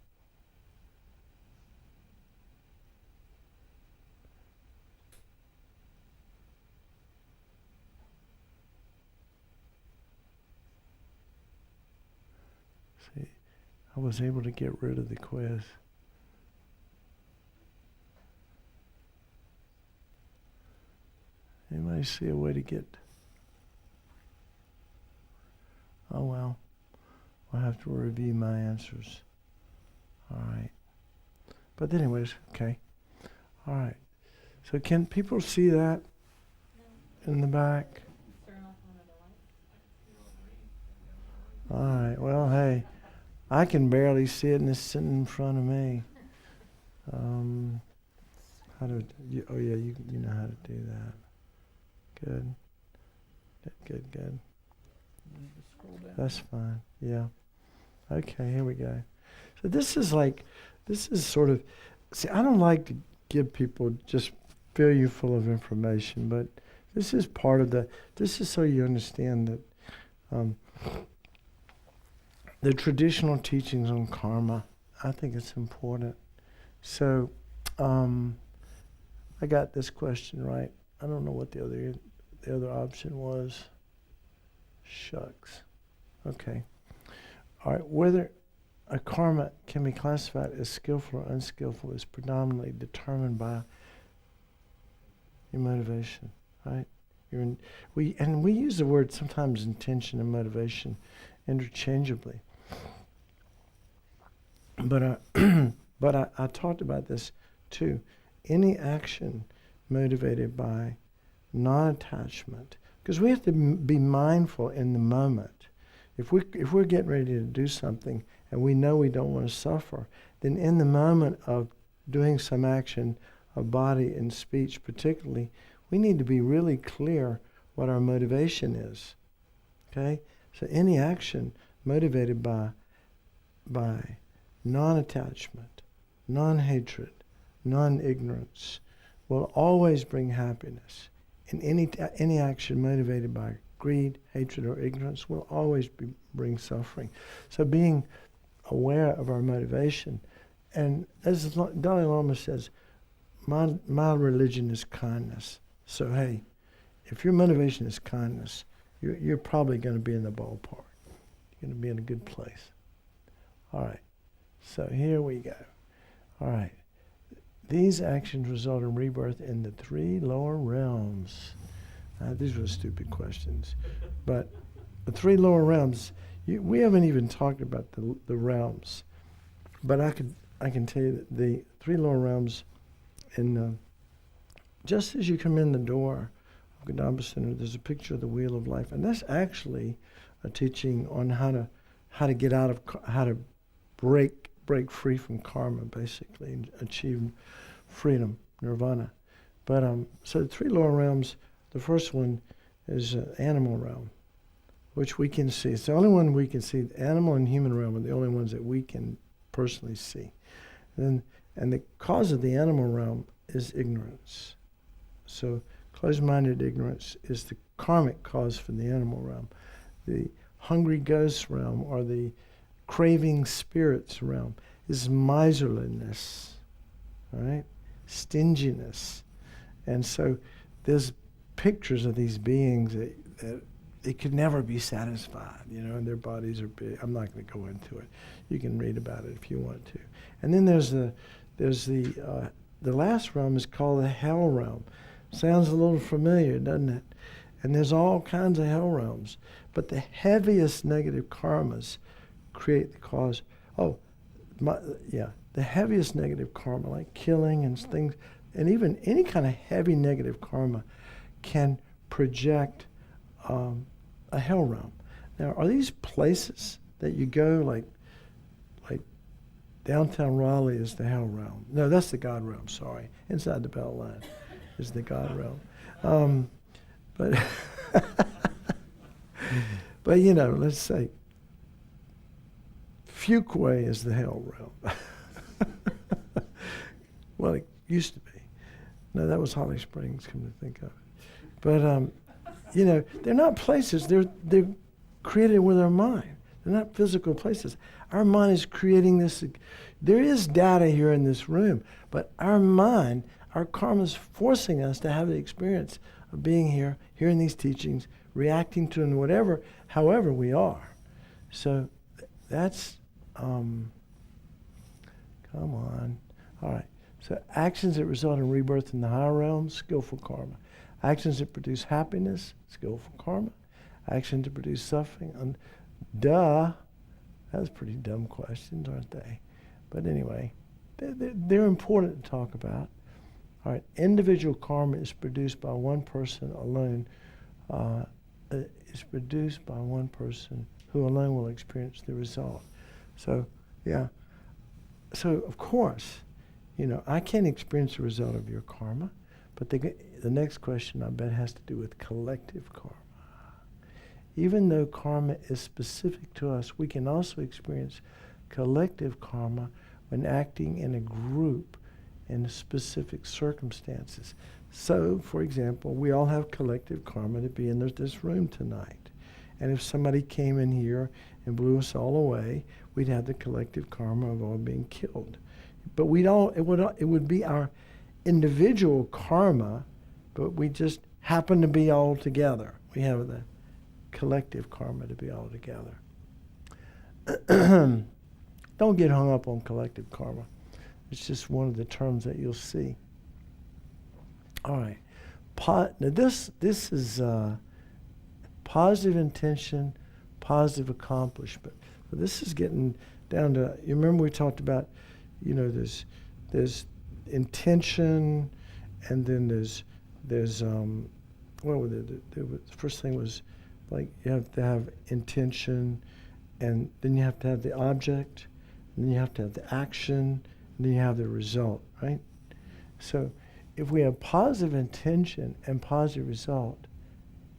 See, I was able to get rid of the quiz. Anybody see a way to get... Oh well, I'll have to review my answers. All right. But anyways, okay. All right. So can people see that in the back? All right. Well, hey, I can barely see it and it's sitting in front of me. How do you, oh yeah, you know how to do that. Good. Good. Scroll down. That's fine. Yeah. Okay, here we go. So this is sort of, see, I don't like to give people, just fill you full of information, but this is part of this is so you understand that the traditional teachings on karma, I think it's important. So I got this question right. I don't know what the other option was. Shucks. Okay. All right. Whether a karma can be classified as skillful or unskillful is predominantly determined by your motivation, right? We use the word sometimes intention and motivation interchangeably. But I talked about this too. Any action motivated by non-attachment, because we have to be mindful in the moment. If we're getting ready to do something and we know we don't want to suffer, then in the moment of doing some action of body and speech particularly, we need to be really clear what our motivation is. Okay? So any action motivated by non-attachment, non-hatred, non-ignorance will always bring happiness. And any action motivated by greed, hatred, or ignorance will always bring suffering. So being aware of our motivation, and as Dalai Lama says, my religion is kindness. So hey, if your motivation is kindness, you're probably going to be in the ballpark. You're going to be in a good place. All right. So here we go. All right. These actions result in rebirth in the 3 lower realms. These were stupid questions. But the 3 lower realms, we haven't even talked about the realms. But I can tell you that the 3 lower realms, just as you come in the door of Kadampa Center, there's a picture of the Wheel of Life. And that's actually a teaching on how to get out of, how to break free from karma, basically, and achieve freedom, nirvana. But so the 3 lower realms, the first one is animal realm, which we can see. It's the only one we can see. The animal and human realm are the only ones that we can personally see. And the cause of the animal realm is ignorance. So closed-minded ignorance is the karmic cause for the animal realm. The hungry ghost realm, or the craving spirits realm, is miserliness, right? Stinginess. And so there's pictures of these beings that they could never be satisfied, and their bodies are big. I'm not going to go into it. You can read about it if you want to. And then there's the last realm is called the hell realm. Sounds a little familiar, doesn't it? And there's all kinds of hell realms. But the heaviest negative karmas create the cause. The heaviest negative karma, like killing and things, and even any kind of heavy negative karma, can project a hell realm. Now, are these places that you go, like downtown Raleigh is the hell realm? No, that's the God realm. Sorry, inside the belt line is the God realm. But but let's say Fuquay is the hell realm. Well, it used to be. No, that was Holly Springs, come to think of it. But they're not places. They're created with our mind. They're not physical places. Our mind is creating this. There is data here in this room, but our mind, our karma is forcing us to have the experience of being here, hearing these teachings, reacting to them, however we are. So that's, come on. All right. So actions that result in rebirth in the higher realms, skillful karma. Actions that produce happiness, skillful karma. Actions that produce suffering, that's pretty dumb questions, aren't they? But anyway, they're important to talk about. All right, individual karma is produced by one person alone. Is produced by one person who alone will experience the result. So, yeah. So, of course, I can't experience the result of your karma, but the next question, I bet, has to do with collective karma. Even though karma is specific to us, we can also experience collective karma when acting in a group in specific circumstances. So, for example, we all have collective karma to be in this room tonight. And if somebody came in here and blew us all away, we'd have the collective karma of all being killed. But it would be our individual karma, but we just happen to be all together. We have the collective karma to be all together. don't get hung up on collective karma. It's just one of the terms that you'll see. All right. Now this is positive intention, positive accomplishment. So this is getting down to, you remember we talked about, there's intention, and then there's the first thing was, like, you have to have intention, and then you have to have the object, and then you have to have the action, and then you have the result, right? So if we have positive intention and positive result,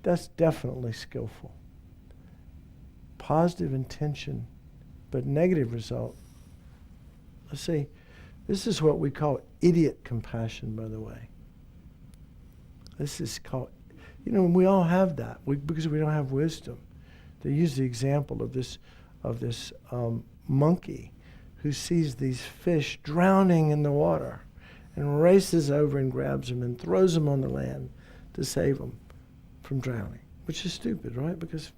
that's definitely skillful. Positive intention, but negative result. Let's see, this is what we call idiot compassion, by the way. This is called, we all have that because we don't have wisdom. They use the example of this monkey who sees these fish drowning in the water and races over and grabs them and throws them on the land to save them from drowning, which is stupid, right? Because,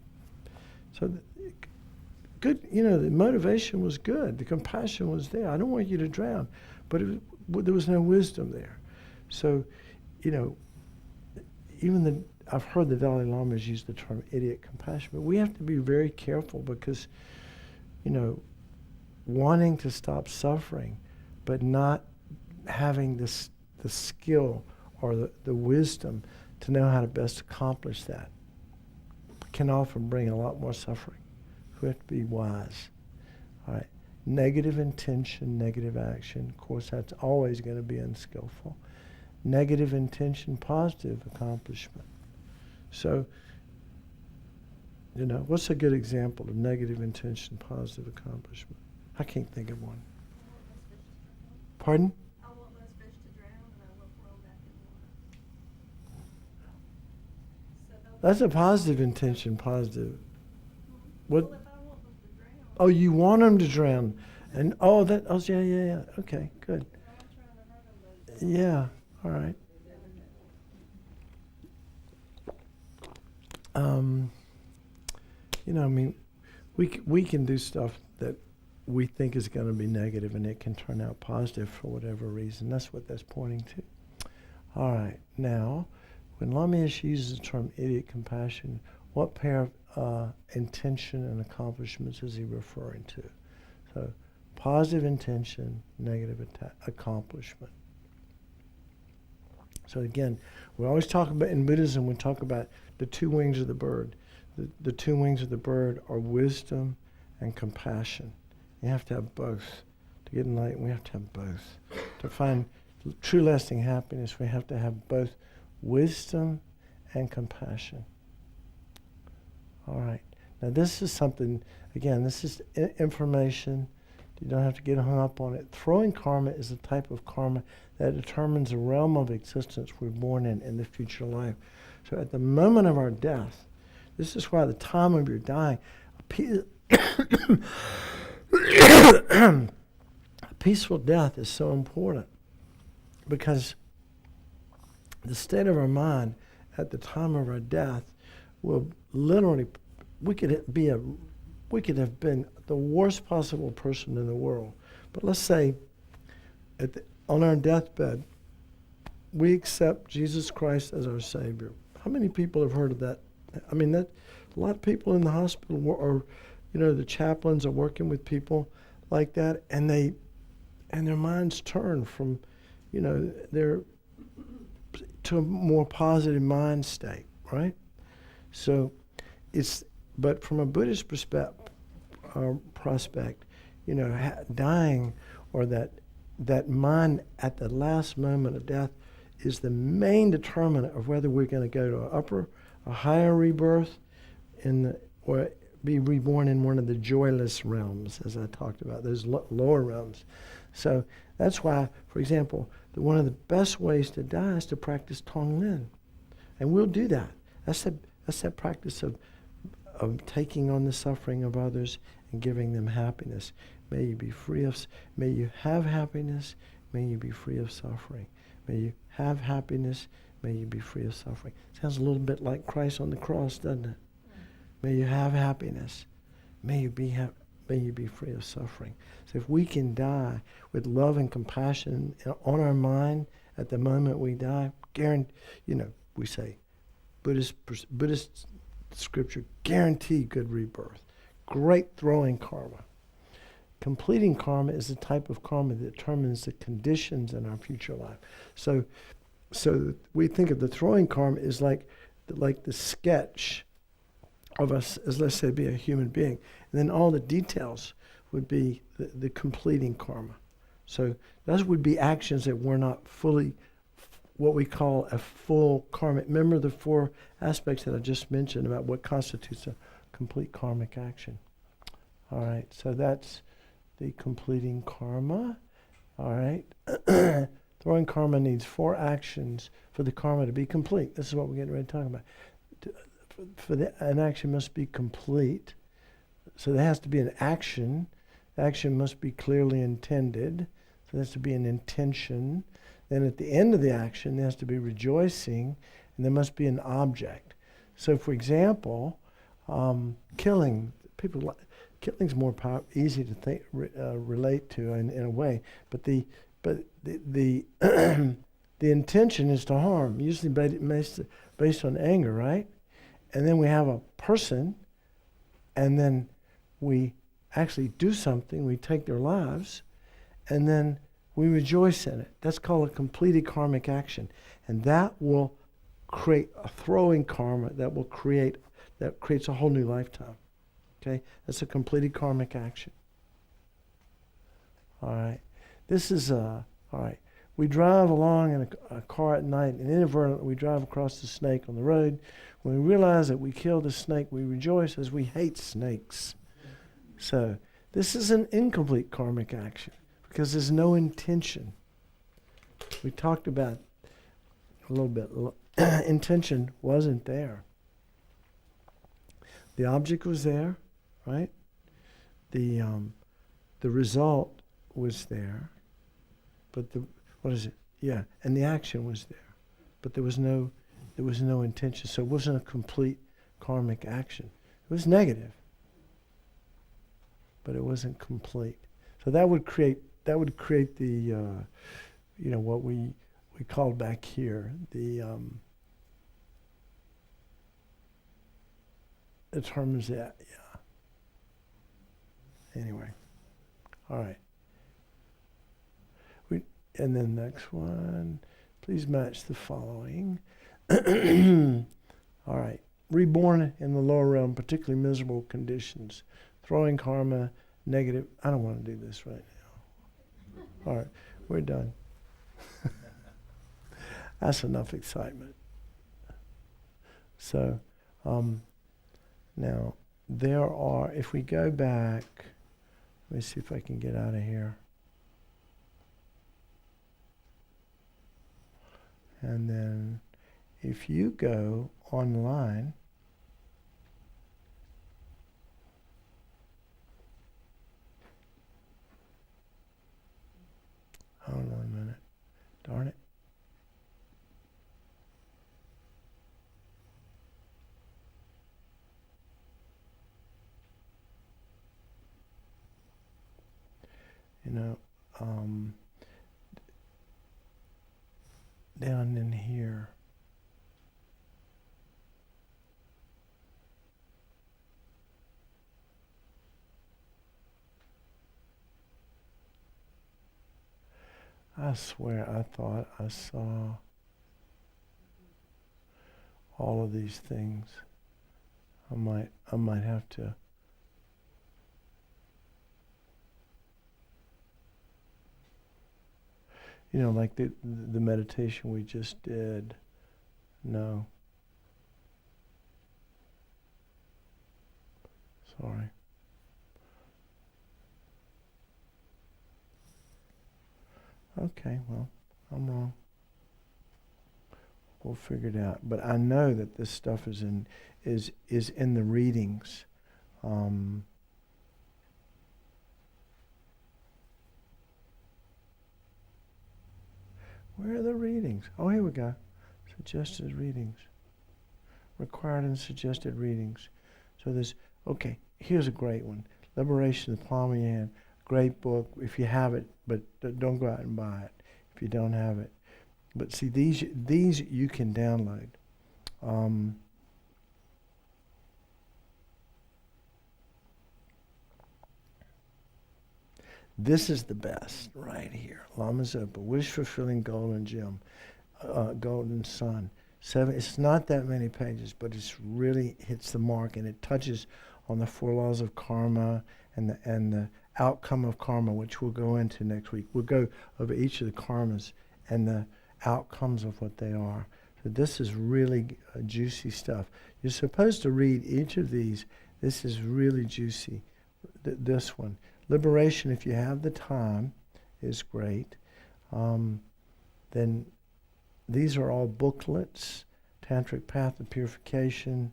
good, the motivation was good. The compassion was there. I don't want you to drown. But there was no wisdom there. So, I've heard the Dalai Lama's use the term idiot compassion, but we have to be very careful because, wanting to stop suffering, but not having the skill or the wisdom to know how to best accomplish that can often bring a lot more suffering. We have to be wise. All right. Negative intention, negative action. Of course, that's always going to be unskillful. Negative intention, positive accomplishment. So, what's a good example of negative intention, positive accomplishment? I can't think of one. Pardon? I want those fish to drown, and I won't throw them back in the water. So That's a positive intention, positive. What? Well, if I want them to drown. Oh, you want them to drown. And, yeah. Okay, good. I'm not trying to hurt them, but Yeah, all right. We can do stuff that we think is going to be negative, and it can turn out positive for whatever reason. That's what that's pointing to. All right. Now, when Lamiash uses the term idiot compassion, what pair of intention and accomplishments is he referring to? So, positive intention, negative accomplishment. So again, we always talk about, in Buddhism, we talk about the two wings of the bird. The two wings of the bird are wisdom and compassion. You have to have both. To get enlightened, we have to have both. To find true lasting happiness, we have to have both wisdom and compassion. All right. Now this is something, again, this is information. You don't have to get hung up on it. Throwing karma is a type of karma that determines the realm of existence we're born in the future life. So at the moment of our death, this is why the time of your dying, a peaceful death is so important, because the state of our mind at the time of our death will literally, we could have been the worst possible person in the world. But let's say on our deathbed, we accept Jesus Christ as our Savior. How many people have heard of that? I mean, that a lot of people in the hospital or the chaplains are working with people like that, and their minds turn from, their to a more positive mind state, right? So but from a Buddhist prospect, dying, or that mind at the last moment of death, is the main determinant of whether we're going to go to a higher rebirth, or be reborn in one of the joyless realms, as I talked about, those lower realms. So that's why, for example, one of the best ways to die is to practice Tonglen, and we'll do that. That's that practice of taking on the suffering of others and giving them happiness. May you be free of, may you have happiness, may you be free of suffering. May you have happiness, may you be free of suffering. Sounds a little bit like Christ on the cross, doesn't it? May you have happiness. May you may you be free of suffering. So if we can die with love and compassion on our mind at the moment we die, we say, Buddhist scripture, guaranteed good rebirth. Great throwing karma. Completing karma is a type of karma that determines the conditions in our future life. So we think of the throwing karma as like the sketch of us as, let's say, be a human being. And then all the details would be the completing karma. So those would be actions that were not fully what we call a full karmic. Remember the 4 aspects that I just mentioned about what constitutes a complete karmic action. All right, so that's the completing karma. All right. Throwing karma needs 4 actions for the karma to be complete. This is what we're getting ready to talk about. An action must be complete. So there has to be an action. The action must be clearly intended. So there has to be an intention. Then at the end of the action, there has to be rejoicing, and there must be an object. So, for example, killing. Killing's more easy to relate to in a way, but the the intention is to harm, usually based on anger, right? And then we have a person, and then we actually do something. We take their lives, and then we rejoice in it. That's called a completed karmic action. And that will create a throwing karma that creates a whole new lifetime. Okay? That's a completed karmic action. All right. This is all right. We drive along in a car at night, and inadvertently we drive across the snake on the road. When we realize that we killed a snake, we rejoice as we hate snakes. So this is an incomplete karmic action, because there's no intention. We talked about a little bit. Intention wasn't there. The object was there, right? The result was there, but and the action was there, but there was no intention. So it wasn't a complete karmic action. It was negative, but it wasn't complete. So that would create the what we called back here the terms that anyway. All right. And then next one, please match the following. All right. Reborn in the lower realm, particularly miserable conditions. Throwing karma, negative. I don't want to do this right now. All right. We're done. That's enough excitement. So, now, there are, if we go back, let me see if I can get out of here. And then if you go online, hold on a minute, darn it. Down in here. I swear I thought I saw all of these things. I might have to. Like the meditation we just did. No. Sorry. Okay, well, I'm wrong. We'll figure it out. But I know that this stuff is in the readings. Where are the readings? Oh, here we go. Suggested readings. Required and suggested readings. So there's, okay, here's a great one. Liberation, the Palm of Your Hand. Great book if you have it, but don't go out and buy it if you don't have it. But see, these you can download. This is the best right here. Lama Zopa, Wish Fulfilling Golden Gem, Golden Sun. It's not that many pages, but it's really hits the mark, and it touches on the 4 laws of karma and the outcome of karma, which we'll go into next week. We'll go over each of the karmas and the outcomes of what they are. So this is really juicy stuff. You're supposed to read each of these. This is really juicy. This one. Liberation, if you have the time, is great. Then these are all booklets. Tantric Path of Purification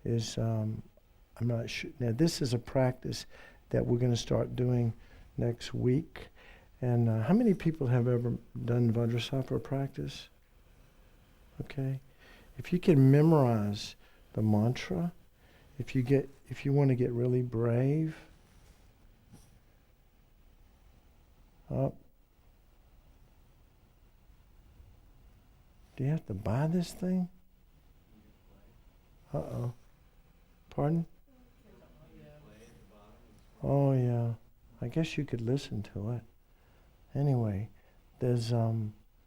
is, I'm not sure. Now this is a practice that we're going to start doing next week. And how many people have ever done Vajrasattva practice? Okay. If you can memorize the mantra, if you want to get really brave, do you have to buy this thing? Uh-oh. Pardon? Oh, yeah. I guess you could listen to it. Anyway, there's,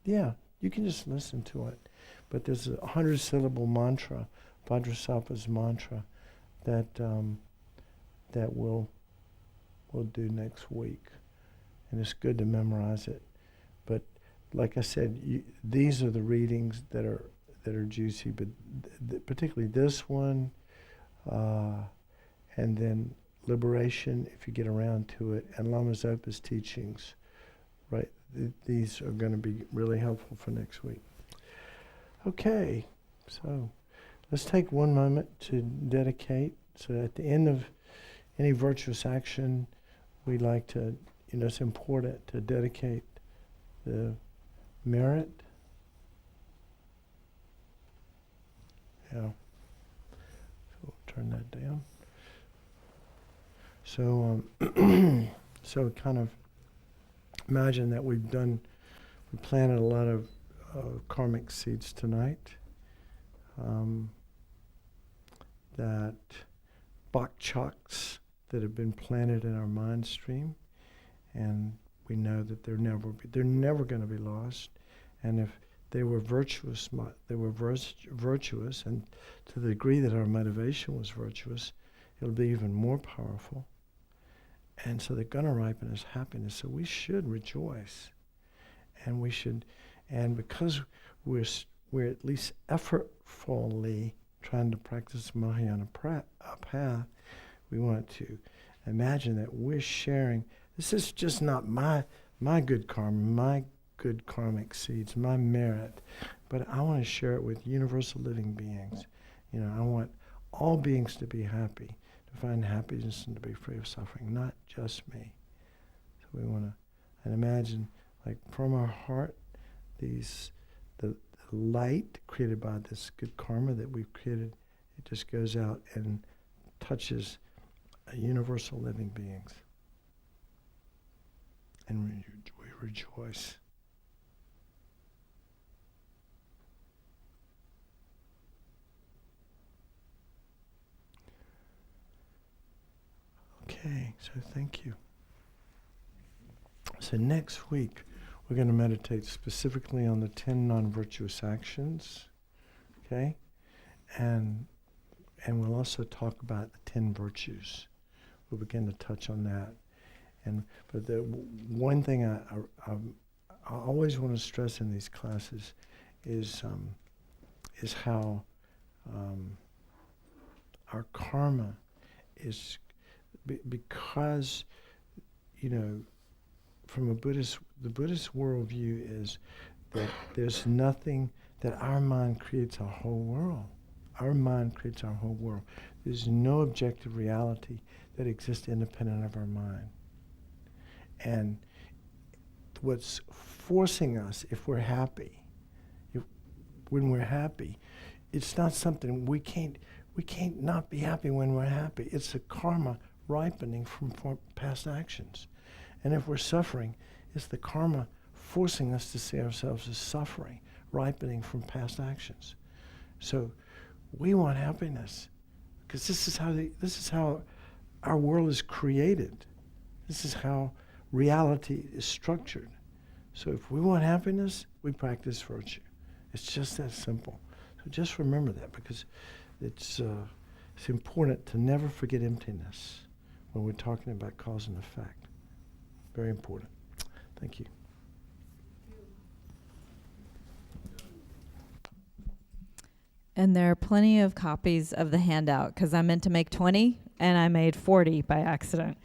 yeah, you can just listen to it. But there's a 100-syllable mantra, Vajrasattva's mantra, that we'll do next week. And it's good to memorize it. But like I said, these are the readings that are juicy, but particularly this one, and then Liberation, if you get around to it, and Lama Zopa's teachings, right? These are going to be really helpful for next week. Okay, so let's take one moment to dedicate. So at the end of any virtuous action, we like to, it's important to dedicate the merit. Yeah. So we'll turn that down. So, so kind of imagine that we planted a lot of karmic seeds tonight. That bakchaks that have been planted in our mind stream, and we know that they're never going to be lost. And if they were virtuous, virtuous, and to the degree that our motivation was virtuous, it'll be even more powerful. And so they're going to ripen as happiness. So we should rejoice, and because we're at least effortfully trying to practice Mahayana path, we want to imagine that we're sharing. This is just not my good karma, my good karmic seeds, my merit, but I want to share it with universal living beings. I want all beings to be happy, to find happiness and to be free of suffering, not just me. So we want to, and imagine, like from our heart, the light created by this good karma that we've created, it just goes out and touches universal living beings. And we rejoice. Okay, so thank you. So next week, we're going to meditate specifically on the 10 non-virtuous actions, okay? And we'll also talk about the 10 virtues. We'll begin to touch on that. But the one thing I always want to stress in these classes is how our karma is, because, from the Buddhist worldview is that there's nothing, that our mind creates our whole world. Our mind creates our whole world. There's no objective reality that exists independent of our mind. And what's forcing us, if we're happy, when we're happy, it's not something we can't not be happy when we're happy. It's a karma ripening from past actions. And if we're suffering, it's the karma forcing us to see ourselves as suffering, ripening from past actions. So we want happiness, because this is how our world is created. This is how reality is structured. So if we want happiness, we practice virtue. It's just that simple. So just remember that, because it's important to never forget emptiness when we're talking about cause and effect. Very important. Thank you. And there are plenty of copies of the handout, because I meant to make 20 and I made 40 by accident.